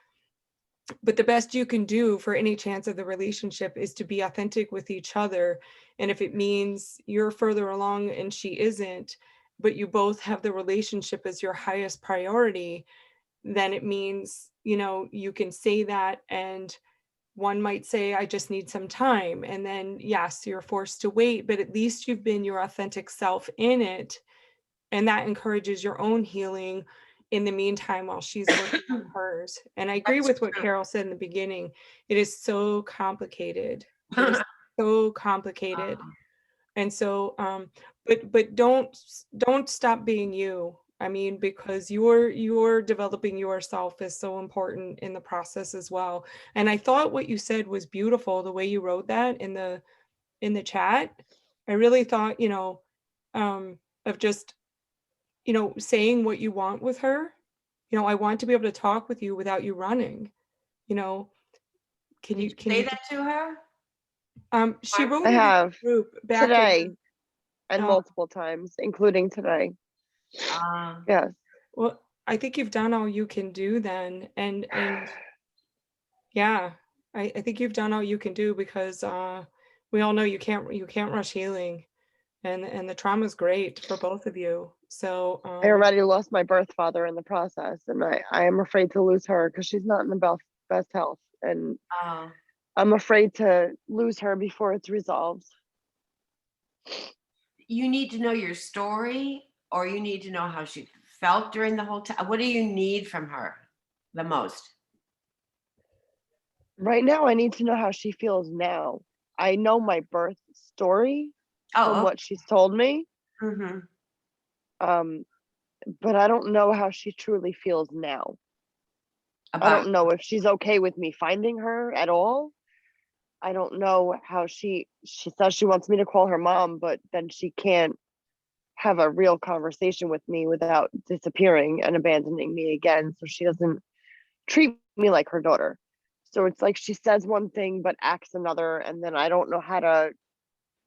But the best you can do for any chance of the relationship is to be authentic with each other. And if it means you're further along and she isn't, but you both have the relationship as your highest priority, then it means, you can say that, and one might say, I just need some time. And then, yes, you're forced to wait, but at least you've been your authentic self in it. And that encourages your own healing in the meantime while she's working on hers. And I agree with what Carol said in the beginning. It is so complicated. It is so complicated. And so, but don't stop being you. I mean, because you're developing yourself is so important in the process as well. And I thought what you said was beautiful, the way you wrote that in the chat. I really thought, of just, saying what you want with her. I want to be able to talk with you without you running. Can you say that to her? She wrote I in the have group back today and multiple times, including today. Yes. Well, I think you've done all you can do then. And yeah, I think you've done all you can do, because we all know you can't rush healing, and the trauma is great for both of you. So I already lost my birth father in the process, and I am afraid to lose her because she's not in the best health, and I'm afraid to lose her before it's resolved. You need to know your story, or you need to know how she felt during the whole time. What do you need from her the most? Right now, I need to know how she feels now. I know my birth story, Oh, what she's told me. mm-hmm. But I don't know how she truly feels now. I don't know if she's okay with me finding her at all. I don't know how she says she wants me to call her mom, but then she can't have a real conversation with me without disappearing and abandoning me again. So she doesn't treat me like her daughter. So it's like she says one thing but acts another, and then I don't know how to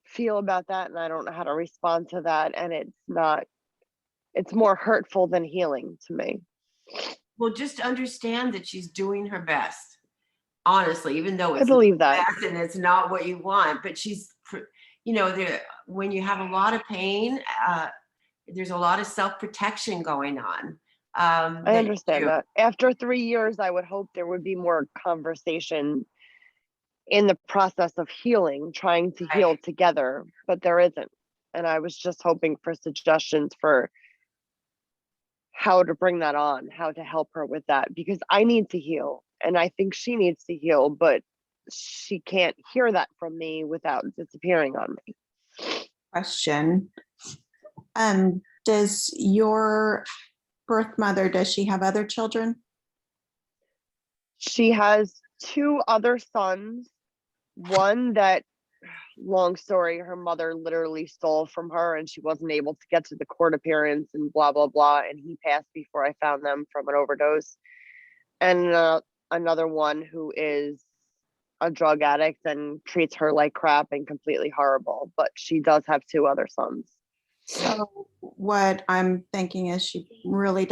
feel about that, and I don't know how to respond to that, and it's more hurtful than healing to me. Well, just understand that she's doing her best, honestly, even though it's I believe that. best and it's not what you want, but she's, you know, when you have a lot of pain, there's a lot of self-protection going on. I understand that. After 3 years, I would hope there would be more conversation in the process of healing, trying to heal together, but there isn't. And I was just hoping for suggestions for how to bring that on, how to help her with that, because I need to heal and I think she needs to heal, but she can't hear that from me without disappearing on me. Question. Does your birth mother, does she have other children? She has 2 other sons, one that, long story, her mother literally stole from her and she wasn't able to get to the court appearance and blah, blah, blah. And he passed before I found them from an overdose. And another one who is a drug addict and treats her like crap and completely horrible. But she does have 2 other sons. So what I'm thinking is she really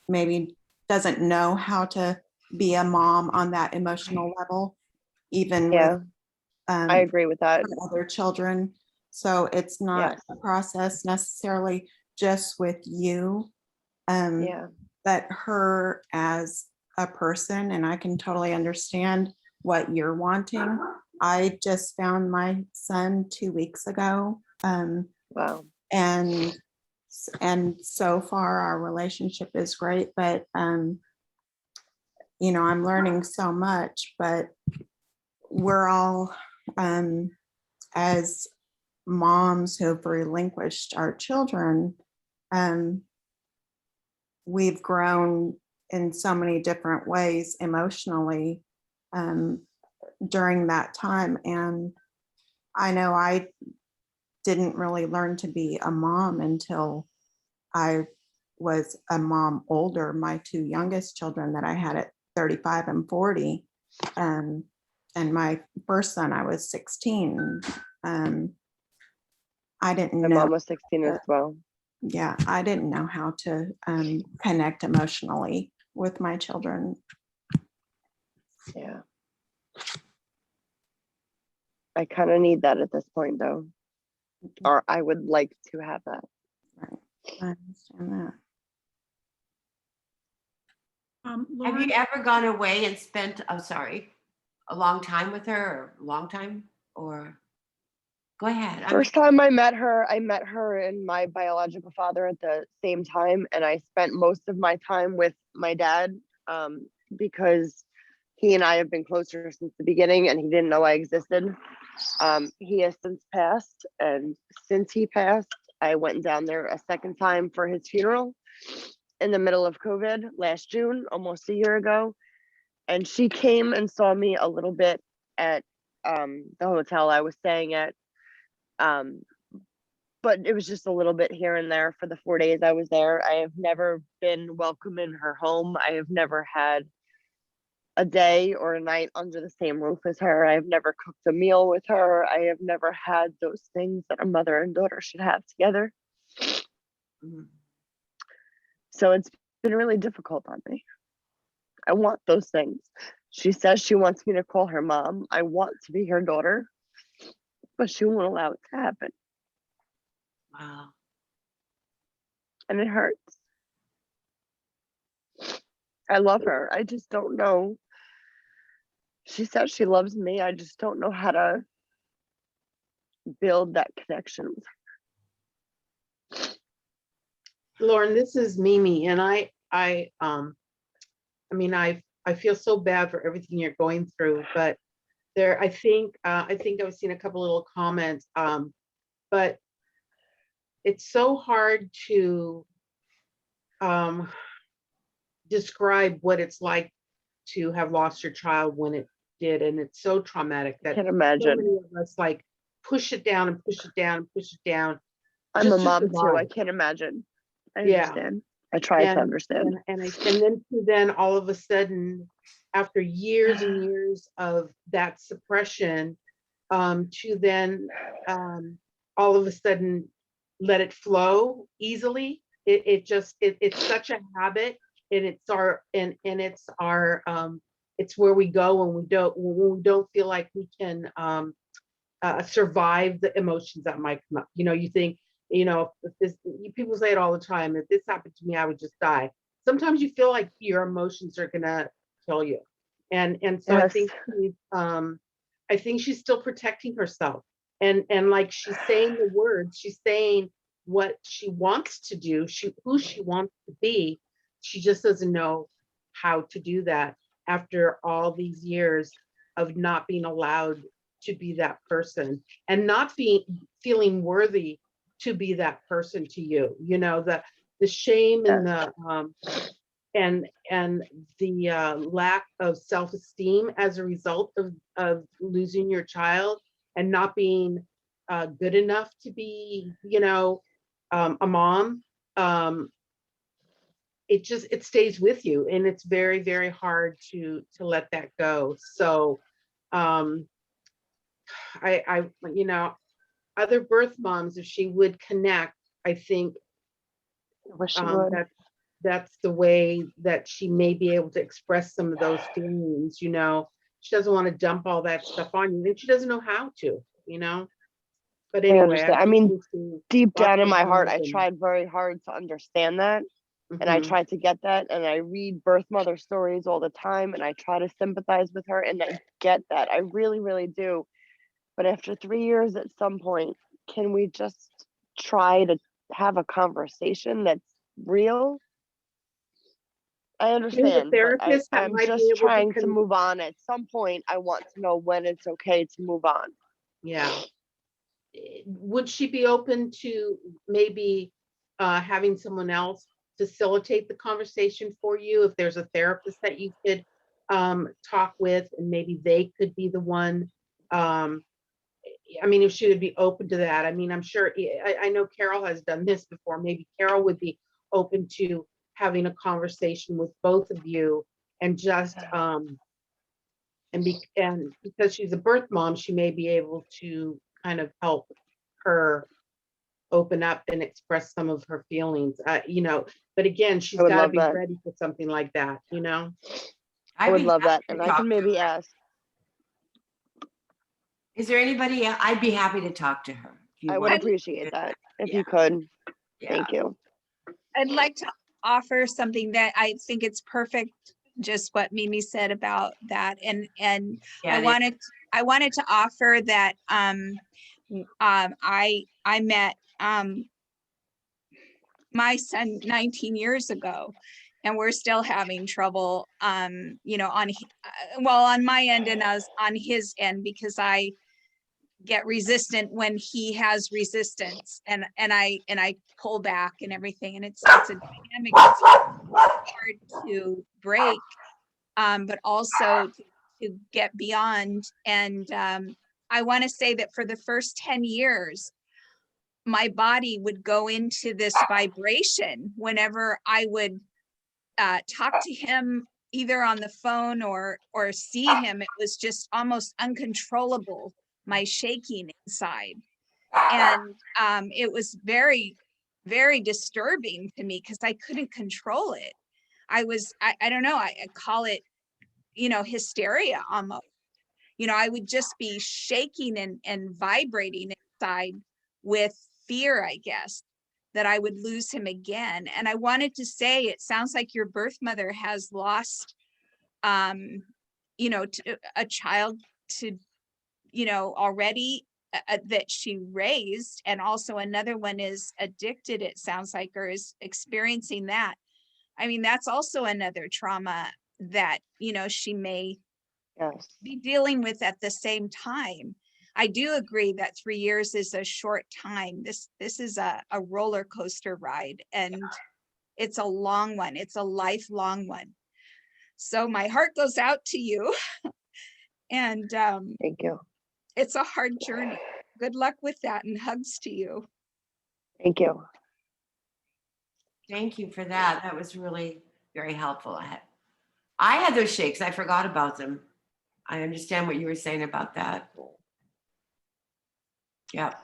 maybe doesn't know how to be a mom on that emotional level, even with I agree with that. other children. So it's not a process necessarily just with you, but her as a person. And I can totally understand what you're wanting. I just found my son 2 weeks ago. Wow. And so far our relationship is great, but you know, I'm learning so much, but we're all as moms who've relinquished our children, we've grown in so many different ways emotionally during that time. And I know I didn't really learn to be a mom until I was a mom older. My 2 youngest children that I had at 35 and 40. And my first son, I was 16. I didn't know. My mom was 16 as well. Yeah, I didn't know how to connect emotionally with my children. Yeah. I kind of need that at this point, though. Or I would like to have that. Right. I understand that. Have you ever gone away and spent, a long time with her, or go ahead. First time I met her and my biological father at the same time. And I spent most of my time with my dad because he and I have been closer since the beginning and he didn't know I existed. He has since passed. And since he passed, I went down there a second time for his funeral in the middle of COVID last June, almost a year ago. And she came and saw me a little bit at the hotel I was staying at. But it was just a little bit here and there for the 4 days I was there. I have never been welcome in her home. I have never had a day or a night under the same roof as her. I have never cooked a meal with her. I have never had those things that a mother and daughter should have together. So it's been really difficult on me. I want those things. She says she wants me to call her mom. I want to be her daughter, but she won't allow it to happen. Wow. And it hurts. I love her. I just don't know. She says she loves me. I just don't know how to build that connection with her. Lauren, this is Mimi, and I feel so bad for everything you're going through, but I think I've seen a couple little comments. but it's so hard to describe what it's like to have lost your child when it did, and it's so traumatic that Can't so imagine. many of us like push it down and push it down and push it down. I'm just a to mom too. I survive. can't imagine. I Yeah. understand. I try to understand. And then all of a sudden, after years and years of that suppression, to then all of a sudden let it flow easily. It's such a habit, and it's where we go when we don't feel like we can survive the emotions that might come up. You know, you think, you know, people say it all the time, if this happened to me, I would just die. Sometimes you feel like your emotions are gonna kill you. And so Yes. I think she's still protecting herself. And like she's saying the words, she's saying what she wants to do, who she wants to be. She just doesn't know how to do that after all these years of not being allowed to be that person, and not feeling worthy to be that person to you. You know, the shame and the and the lack of self-esteem as a result of losing your child and not being good enough to be, you know, a mom. It stays with you, and it's very, very hard to let that go. So I you know, other birth moms, if she would connect, I think that's the way that she may be able to express some of those feelings. You know, she doesn't want to dump all that stuff on you, and she doesn't know how to, you know. But anyway, I understand. I mean, deep down in my heart, I and- tried very hard to understand that. And I Mhm. try to get that, and I read birth mother stories all the time, and I try to sympathize with her, and I get that. I really, really do. But after 3 years, at some point, can we just try to have a conversation that's real? I understand, but I'm just trying to move on. At some point, I want to know when it's okay to move on. Yeah. Would she be open to maybe having someone else facilitate the conversation for you? If there's a therapist that you could talk with, and maybe they could be the one. I mean, if she would be open to that. I mean, I'm sure, I know Carol has done this before. Maybe Carol would be open to having a conversation with both of you, and just and because she's a birth mom, she may be able to kind of help her open up and express some of her feelings, you know. But again, she's got to be ready for something like that, you know. I would love that, and I can maybe ask. Is there anybody else? I'd be happy to talk to her. I would appreciate that if you could. Thank you. I'd like to offer something that I think it's perfect, just what Mimi said about that. And I wanted to offer that I met my son 19 years ago, and we're still having trouble, you know, on my end and on his end, because I get resistant when he has resistance, and I pull back and everything, and it's a dynamic that's hard to break, but also to get beyond. And I want to say that for the first 10 years, my body would go into this vibration whenever I would talk to him, either on the phone or see him. It was just almost uncontrollable, my shaking inside. And it was very, very disturbing to me, because I couldn't control it. I don't know, I call it, you know, hysteria almost. You know, I would just be shaking and vibrating inside with fear, I guess, that I would lose him again. And I wanted to say, it sounds like your birth mother has lost, you know, a child to, you know, already that she raised, and also another one is addicted, it sounds like, or is experiencing that. I mean, that's also another trauma that, you know, she may be dealing with at the same time. I do agree that 3 years is a short time. This is a roller coaster ride, and it's a long one. It's a lifelong one. So my heart goes out to you. And Thank you. it's a hard journey. Good luck with that, and hugs to you. Thank you. Thank you for that. That was really very helpful. I had those shakes. I forgot about them. I understand what you were saying about that. Yeah.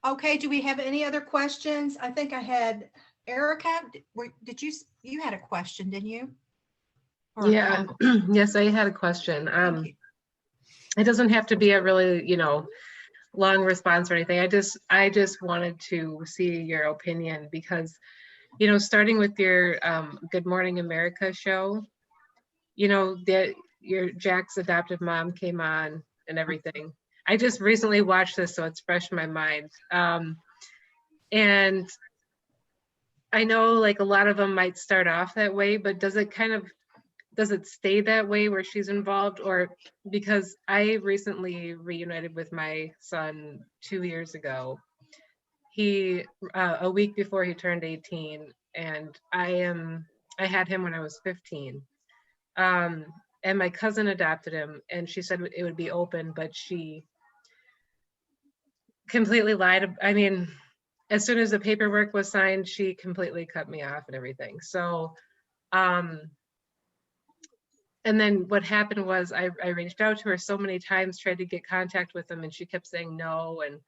Okay, do we have any other questions? I think I had Erica. Did you had a question, didn't you? Or- Yeah, yes, I had a question. It doesn't have to be a really, long response or anything. I just wanted to see your opinion because, starting with your Good Morning America show, that your Jack's adoptive mom came on and everything. I just recently watched this, so it's fresh in my mind. And I know like a lot of them might start off that way, but does it stay that way where she's involved? Or because I recently reunited with my son 2 years ago. He a week before he turned 18, and I had him when I was 15. And my cousin adopted him, and she said it would be open, but she completely lied. I mean, as soon as the paperwork was signed, she completely cut me off and everything. So and then what happened was I reached out to her so many times, tried to get contact with them, and she kept saying no, and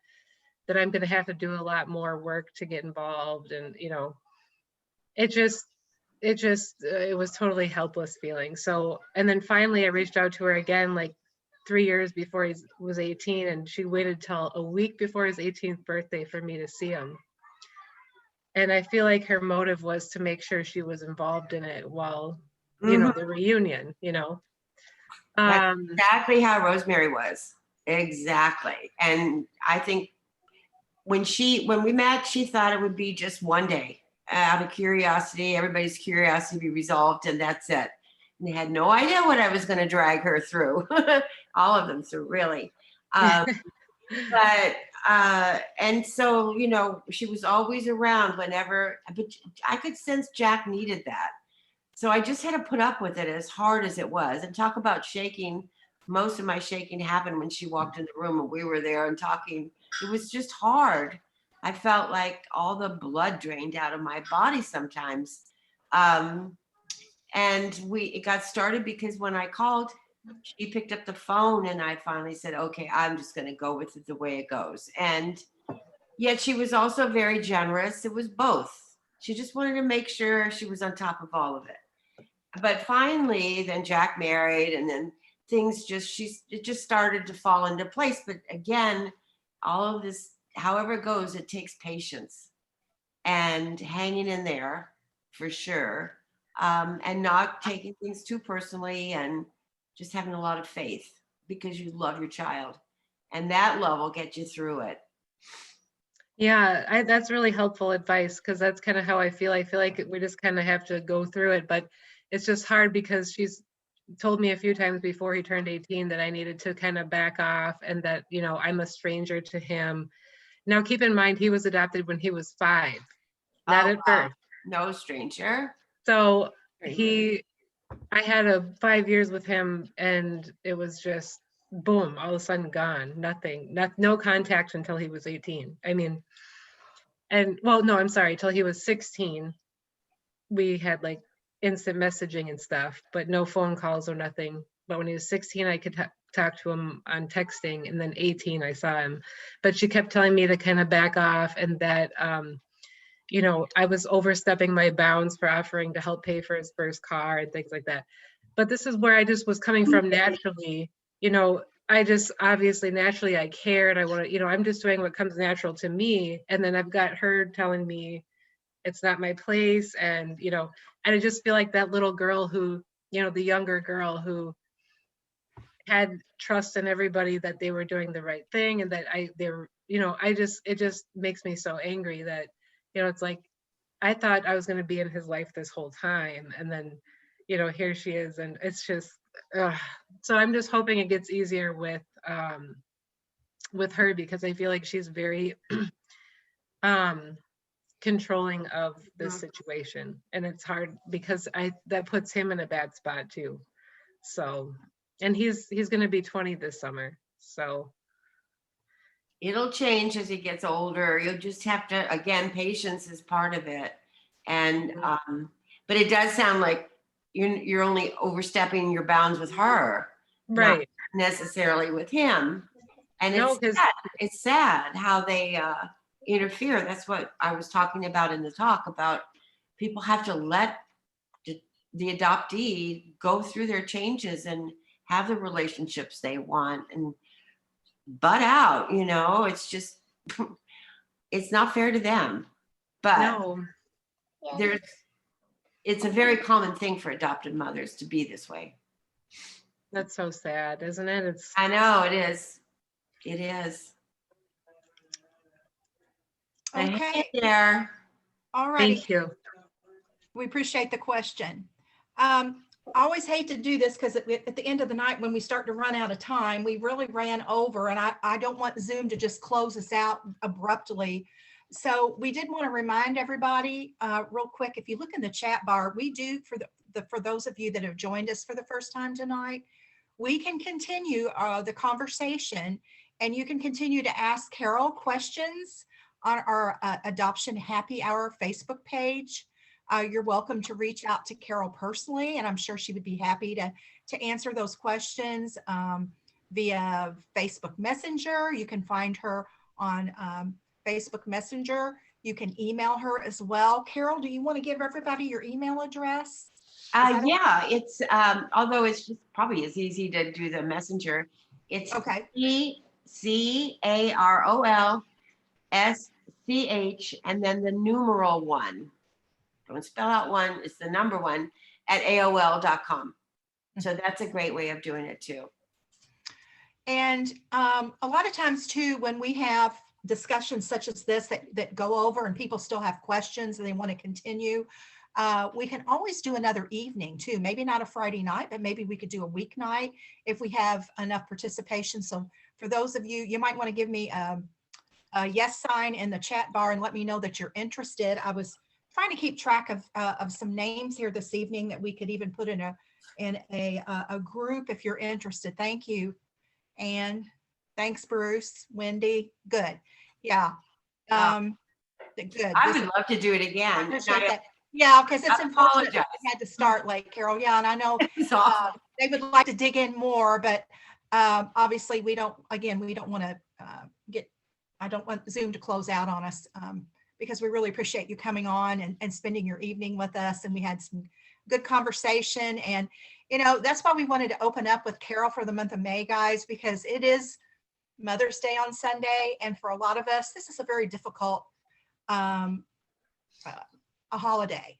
that I'm going to have to do a lot more work to get involved. And, it was totally helpless feeling. So, and then finally I reached out to her again, like 3 years before he was 18, and she waited till a week before his 18th birthday for me to see him. And I feel like her motive was to make sure she was involved in it while, the reunion, That's exactly how Rosemary was. Exactly. And I think when we met, she thought it would be just one day out of curiosity, everybody's curiosity be resolved, and that's it. And they had no idea what I was going to drag her through, all of them through, really. But and so, she was always around whenever, but I could sense Jack needed that. So I just had to put up with it as hard as it was. And talk about shaking. Most of my shaking happened when she walked in the room and we were there and talking. It was just hard. I felt like all the blood drained out of my body sometimes. And it got started because when I called, she picked up the phone and I finally said, okay, I'm just going to go with it the way it goes. And yet she was also very generous. It was both. She just wanted to make sure she was on top of all of it. But finally, then Jack married, and then things it just started to fall into place. But again, all of this, however it goes, it takes patience and hanging in there for sure, and not taking things too personally, and just having a lot of faith because you love your child, and that love will get you through it. Yeah, that's really helpful advice, because that's kind of how I feel. I feel like we just kind of have to go through it, but it's just hard because she's told me a few times before he turned 18 that I needed to kind of back off, and that, I'm a stranger to him. Now, keep in mind, he was adopted when he was 5, not at birth. No stranger. So I had 5 years with him, and it was just boom, all of a sudden gone, nothing, no contact until he was 18. I mean, till he was 16. We had like instant messaging and stuff, but no phone calls or nothing. But when he was 16, I could talk to him on texting, and then 18, I saw him. But she kept telling me to kind of back off, and that, I was overstepping my bounds for offering to help pay for his first car and things like that. But this is where I just was coming from naturally. I just obviously naturally I cared. I want to, I'm just doing what comes natural to me. And then I've got her telling me it's not my place. And, and I just feel like that little girl who, the younger girl who had trust in everybody that they were doing the right thing, and that it just makes me so angry that, it's like, I thought I was going to be in his life this whole time. And then, here she is. And it's just, so I'm just hoping it gets easier with her, because I feel like she's very controlling of this situation, and it's hard because that puts him in a bad spot too. So, and he's going to be 20 this summer, so it'll change as he gets older. You'll just have to, again, patience is part of it. And but it does sound like you're only overstepping your bounds with her, right? Not necessarily with him. And No, it's sad how they interfere. That's what I was talking about in the talk about. People have to let the adoptee go through their changes and have the relationships they want and butt out, you know. It's just, it's not fair to them. But no, it's a very common thing for adopted mothers to be this way. That's so sad, isn't it? I know it is. It is. Okay. There. All right. Thank you. We appreciate the question. I always hate to do this because at the end of the night, when we start to run out of time, we really ran over, and I don't want Zoom to just close us out abruptly. So we did want to remind everybody real quick, if you look in the chat bar, we do, for those of you that have joined us for the first time tonight, we can continue the conversation, and you can continue to ask Carol questions on our Adoption Happy Hour Facebook page. You're welcome to reach out to Carol personally, and I'm sure she would be happy to answer those questions via Facebook Messenger. You can find her on Facebook Messenger. You can email her as well. Carol, do you want to give everybody your email address? Yeah, it's although it's just probably as easy to do the messenger. It's okay. CarolSch and then the numeral 1. Don't spell out 1, it's the number 1 at AOL.com. So that's a great way of doing it too. And a lot of times too, when we have discussions such as this that go over and people still have questions and they want to continue, we can always do another evening too. Maybe not a Friday night, but maybe we could do a weeknight if we have enough participation. So for those of you, you might want to give me a yes sign in the chat bar and let me know that you're interested. I was trying to keep track of some names here this evening that we could even put in a group if you're interested. Thank you. And thanks, Bruce, Wendy. Good. Yeah. Good. I would love to do it again. Yeah, because it's unfortunate that we had to start late, Carol. Yeah, and I know they would like to dig in more, but obviously we don't want to I don't want Zoom to close out on us because we really appreciate you coming on and spending your evening with us. And we had some good conversation. And, you know, that's why we wanted to open up with Carol for the month of May, guys, because it is Mother's Day on Sunday. And for a lot of us, this is a very difficult a holiday,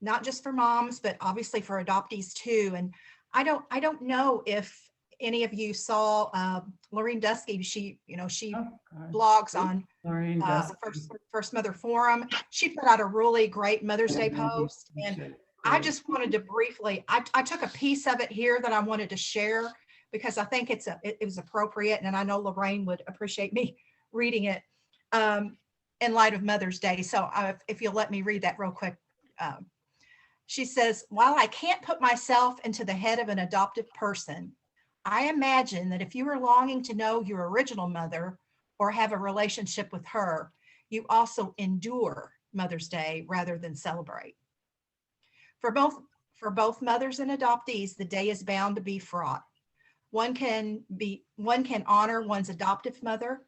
not just for moms, but obviously for adoptees too. And I don't know if any of you saw Lorene Dusky. She blogs on First Mother Forum. She put out a really great Mother's Day post, and I just wanted to briefly, I took a piece of it here that I wanted to share because I think it was appropriate, and I know Lorraine would appreciate me reading it in light of Mother's Day. So if you'll let me read that real quick. She says, while I can't put myself into the head of an adoptive person, I imagine that if you were longing to know your original mother or have a relationship with her, you also endure Mother's Day rather than celebrate. For both mothers and adoptees, the day is bound to be fraught. One can honor one's adoptive mother,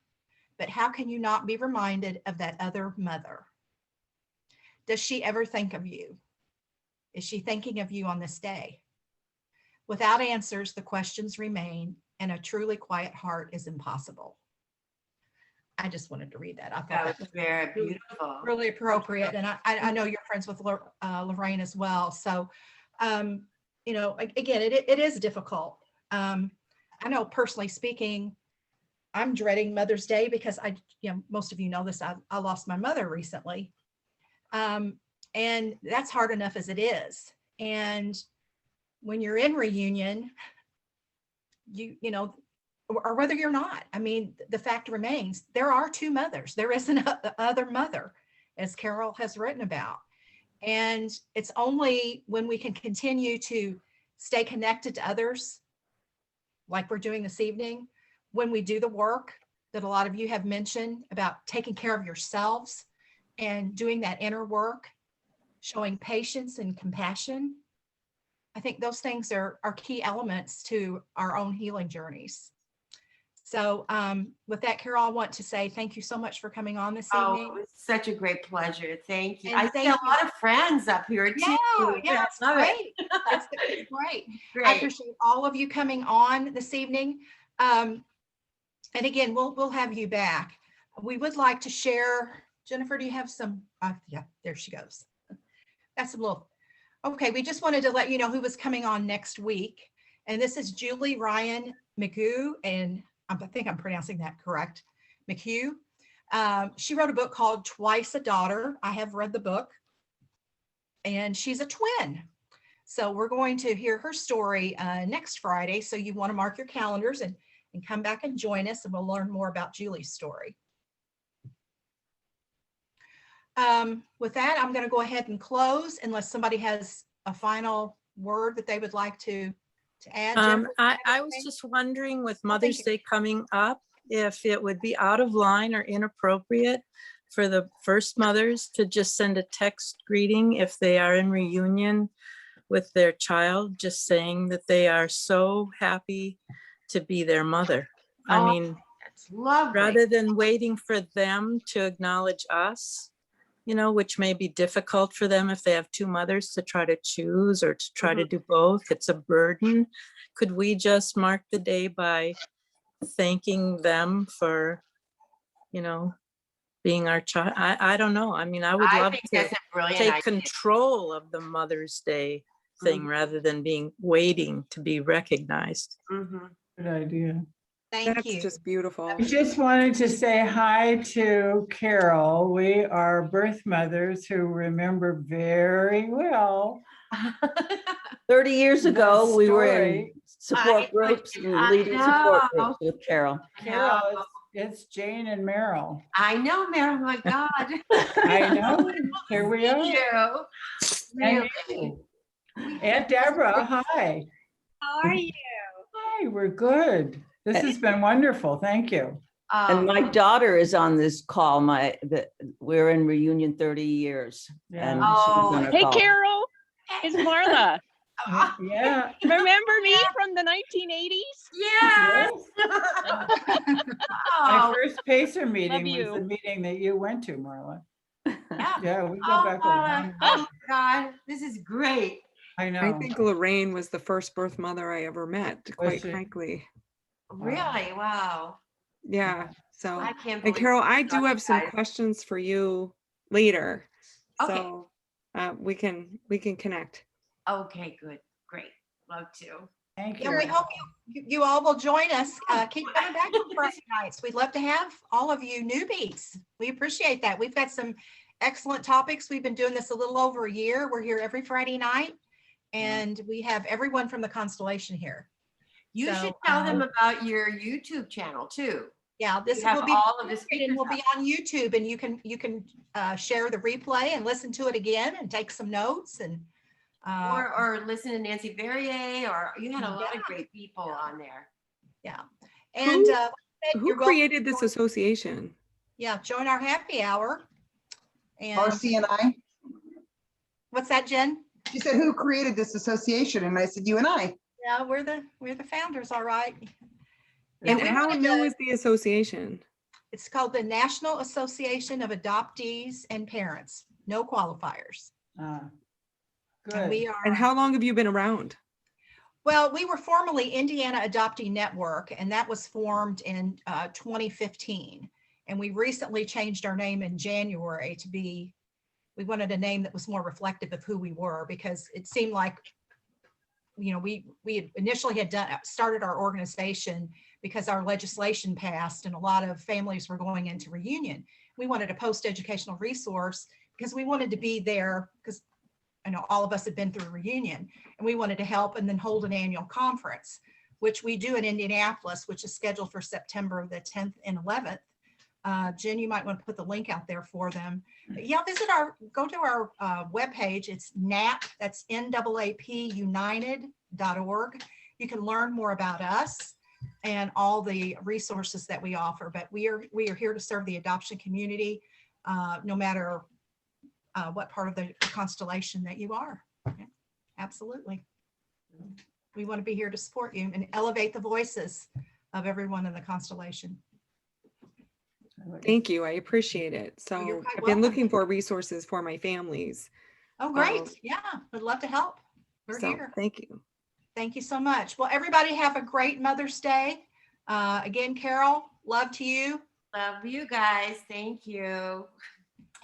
but how can you not be reminded of that other mother? Does she ever think of you? Is she thinking of you on this day? Without answers, the questions remain, and a truly quiet heart is impossible. I just wanted to read that. I thought that was very beautiful, really appropriate, and I know you're friends with Lorraine as well. So, you know, again, it is difficult. I know personally speaking, I'm dreading Mother's Day because most of you know this. I lost my mother recently, and that's hard enough as it is, and when you're in reunion, you know, or whether you're not, I mean, the fact remains, there are two mothers. There is another mother, as Carol has written about. And it's only when we can continue to stay connected to others, like we're doing this evening, when we do the work that a lot of you have mentioned about taking care of yourselves and doing that inner work, showing patience and compassion. I think those things are key elements to our own healing journeys. So with that, Carol, I want to say thank you so much for coming on this evening. Oh, it was such a great pleasure. Thank you. And I see a lot of friends up here too. Yeah, it's Love great. it. It's great. Great. I appreciate all of you coming on this evening. And again, we'll have you back. We would like to share. Jennifer, do you have some? Yeah, there she goes. That's a little. Okay, we just wanted to let you know who was coming on next week. And this is Julie Ryan McHugh, and I think I'm pronouncing that correct, McHugh. She wrote a book called Twice a Daughter. I have read the book, and she's a twin. So we're going to hear her story next Friday. So you want to mark your calendars and come back and join us, and we'll learn more about Julie's story. With that, I'm going to go ahead and close unless somebody has a final word that they would like to add. Jennifer, I was just wondering, with Mother's Day coming up, if it would be out of line or inappropriate for the first mothers to just send a text greeting if they are in reunion with their child, just saying that they are so happy to be their mother. I mean, that's lovely. Rather than waiting for them to acknowledge us, you know, which may be difficult for them if they have two mothers to try to choose or to try to do both. It's a burden. Could we just mark the day by thanking them for, you know, being our child? I don't know. I mean, I would love to take control of the Mother's Day thing rather than waiting to be recognized. Good idea. Thank you. That's just beautiful. I just wanted to say hi to Carol. We are birth mothers who remember very well. 30 years ago, we were in story. support groups, leading support groups with Carol. Carol, it's Jane and Meryl. I know, Meryl, my God. I know. Here we are. Really. Aunt Deborah, hi. How are you? Hi, we're good. This has been wonderful. Thank you. And my daughter is on this call. We're in reunion 30 years. Yeah. And she's on a Hey, call. Carol, it's Marla. Yeah. Remember me from the 1980s? Yes. My first PACER meeting was you. the meeting that you went to, Marla. Yeah. Yeah, we go back a long Oh, God, this is great. I know. I think Lorraine was the first birth mother I ever met, quite she? frankly. Really? Wow. Yeah. So, I can't and believe Carol, I you do have some guys. questions for you later. Okay. So we can connect. Okay, good. Great. Love to. Thank Yeah, you. we hope you all will join us. Keep coming back for Friday nights. We'd love to have all of you newbies. We appreciate that. We've got some excellent topics. We've been doing this a little over a year. We're here every Friday night, and we have everyone from the constellation here. You should tell them about your YouTube channel too. Yeah, this will be all of this and will be on YouTube, and you can share the replay and listen to it again and take some notes and or listen to Nancy Verrier, or you had a lot of great people on there. Yeah, and who created this association? Yeah, join our happy hour. And Marcie and I. What's that, Jen? She said, "Who created this association?" And I said, "You and I." Yeah, we're the founders, all right. And how new is the association? It's called the National Association of Adoptees and Parents. No qualifiers. Good. And we are. And how long have you been around? Well, we were formerly Indiana Adoptee Network, and that was formed in 2015. And we recently changed our name in January to be, we wanted a name that was more reflective of who we were, because it seemed like, you know, we had initially started our organization because our legislation passed and a lot of families were going into reunion. We wanted a post-educational resource because we wanted to be there, because I know all of us have been through reunion, and we wanted to help and then hold an annual conference, which we do in Indianapolis, which is scheduled for September the 10th and 11th. Jen, you might want to put the link out there for them. Yeah, go to our webpage. It's NAAP, that's NAAP United.org. You can learn more about us and all the resources that we offer, but we are here to serve the adoption community, no matter what part of the constellation that you are. Yeah, absolutely. We want to be here to support you and elevate the voices of everyone in the constellation. Thank you. I appreciate it. So you're quite I've been welcome. looking for resources for my families. Oh, great. Yeah, would love to help. We're So here. thank you. Thank you so much. Well, everybody have a great Mother's Day. Again, Carol, love to you. Love you guys. Thank you.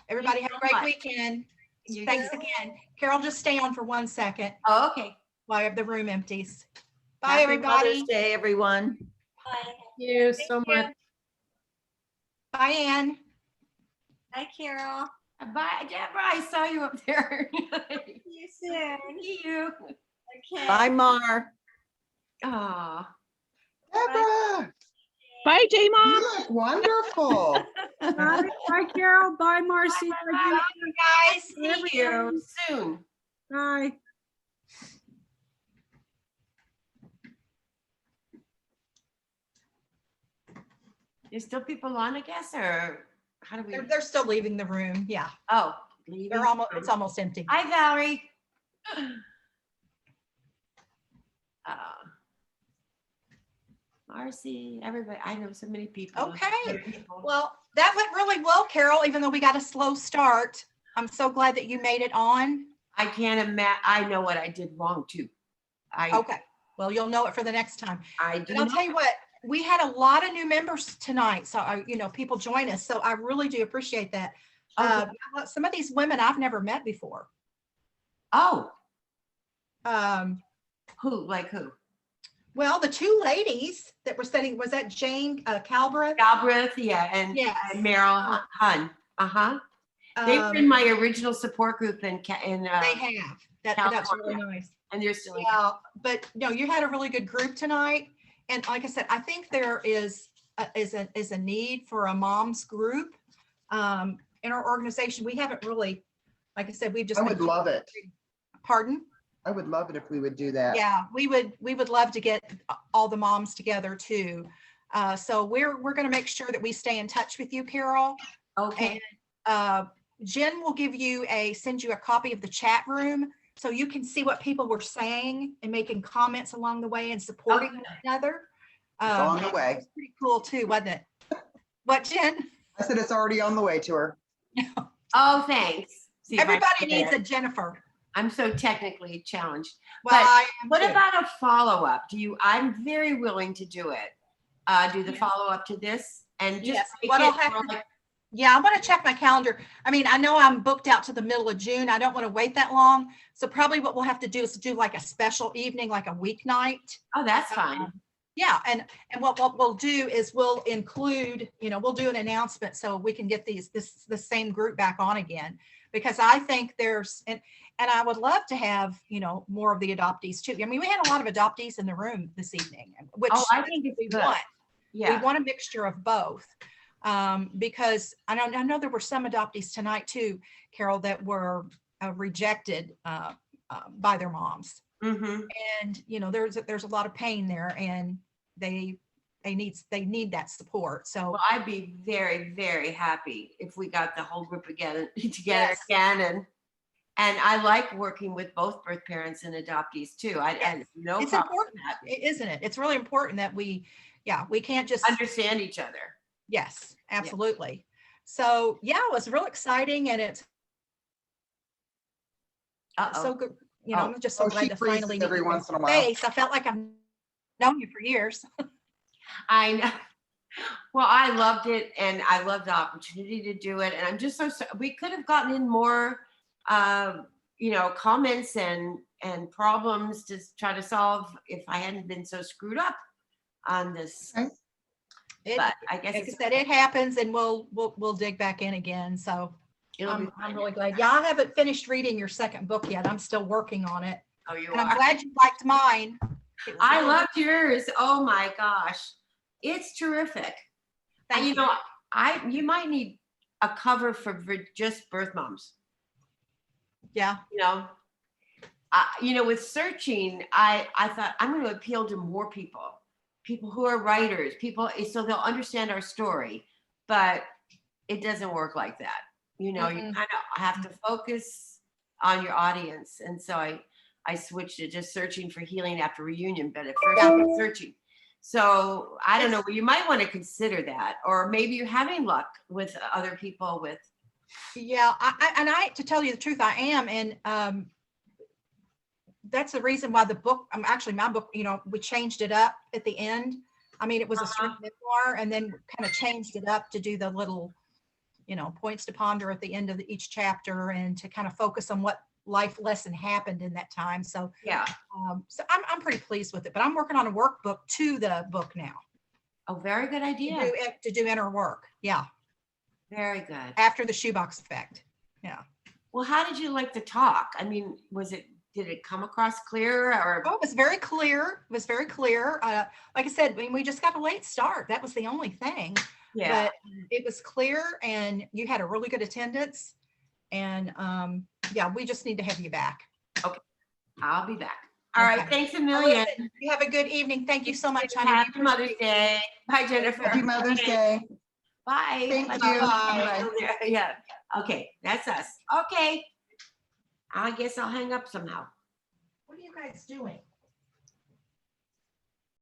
Everybody have a great much. weekend. You Thanks too. again. Carol, just stay on for 1 second Oh, okay. while the room empties. Bye, Happy everybody. Mother's Day, everyone. Bye. Thank you so much. Bye, Ann. Hi, Carol. Bye, Deborah. I saw you up there. See you soon. See you. Okay. Bye, Mar. Oh. Deborah, Bye, J you Mom. look wonderful. Bye, Carol. Bye, Marcie. Bye, guys. See you soon. Bye. There's still people on, I guess, or how do we? They're still leaving the room. Yeah. Oh, leaving. They're almost, it's almost empty. Hi, Valerie. Marcie, everybody. I know so many people. Okay. Well, that went really well, Carol, even though we got a slow start. I'm so glad that you made it on. I can't imagine. I know what I did wrong too. Okay. Well, you'll know it for the next time. I do. And I'll tell you what, we had a lot of new members tonight. So, people join us. So I really do appreciate that. Some of these women I've never met before. Oh. Who? Like who? Well, the two ladies that were studying, was that Jane Calbreth? Calbreth, yeah, and Meryl Hun. They were in my original support group in they have. That's really nice. And they're still in. Yeah, but no, you had a really good group tonight. And like I said, I think there is a need for a mom's group in our organization. We haven't really, like I said, we've just. I would love it. Pardon? I would love it if we would do that. Yeah, we would love to get all the moms together too. So we're going to make sure that we stay in touch with you, Carol. Okay. And Jen will send you a copy of the chat room so you can see what people were saying and making comments along the way and supporting one another. On the way. It's pretty cool too, wasn't it? What, Jen? I said it's already on the way to her. Oh, thanks. See, everybody needs a Jennifer. I'm so technically challenged. Well, but I am what too. about a follow-up? I'm very willing to do it. Do the follow-up to this and just Yes. make What it I'll have more to- like, Yeah, I want to check my calendar. I mean, I know I'm booked out to the middle of June. I don't want to wait that long. So probably what we'll have to do is do like a special evening, like a weeknight. Oh, that's fine. Yeah, and what we'll do is we'll include, we'll do an announcement so we can get the same group back on again, because I think there's and I would love to have more of the adoptees too. I mean, we had a lot of adoptees in the room this evening, which I think it's we good. want. Yeah. We want a mixture of both. Because I know there were some adoptees tonight too, Carol, that were rejected by their moms. Mm-hmm. And there's a lot of pain there, and they need that support. So Well, I'd be very, very happy if we got the whole group together Yes. again. And I like working with both birth parents and adoptees too. I have no it's problem important, with that. isn't it? It's really important that we can't just Understand each other. Yes, absolutely. So yeah, it was real exciting, and it's so good. I'm just so glad she to freezes finally meet every you once in a while. face. I felt like I've known you for years. I know. Well, I loved it, and I loved the opportunity to do it. And I'm just so we could have gotten in more, comments and problems to try to solve if I hadn't been so screwed up on this. Okay. But I guess Like I said, it happens, and we'll dig back in again. So I'm really glad. Yeah, I haven't finished reading your second book yet. I'm still working on it. Oh, you And are. I'm glad you liked mine. I loved yours. Oh my gosh. It's terrific. And you know, you might need a cover for just birth moms. Yeah. You know, with searching, I thought I'm going to appeal to more people who are writers, so they'll understand our story, but it doesn't work like that. You know, you kind of have to focus on your audience. And so I switched to just searching for healing after reunion, but at first I was searching. So I don't know, you might want to consider that, or maybe you're having luck with other people with. Yeah, to tell you the truth, I am. And that's the reason why the book, my book, you know, we changed it up at the end. I mean, it was a strict memoir, and then kind of changed it up to do the little, you know, points to ponder at the end of each chapter, and to kind of focus on what life lesson happened in that time. So yeah, so I'm pretty pleased with it, but I'm working on a workbook to the book now. Oh, very good idea. To do inner work. Yeah. Very good. After the shoebox effect. Yeah. Well, how did you like the talk? I mean, did it come across clear, or? Oh, it was very clear. It was very clear. Like I said, we just got a late start. That was the only thing. Yeah. But it was clear, and you had a really good attendance. And yeah, we just need to have you back. Okay. I'll be back. All right. Thanks a million. You have a good evening. Thank you so much, honey. Happy Mother's Day. Bye, Jennifer. Happy Mother's Day. Bye. Thank Bye. you. Bye. Yeah. Okay. That's us. Okay. I guess I'll hang up somehow. What are you guys doing?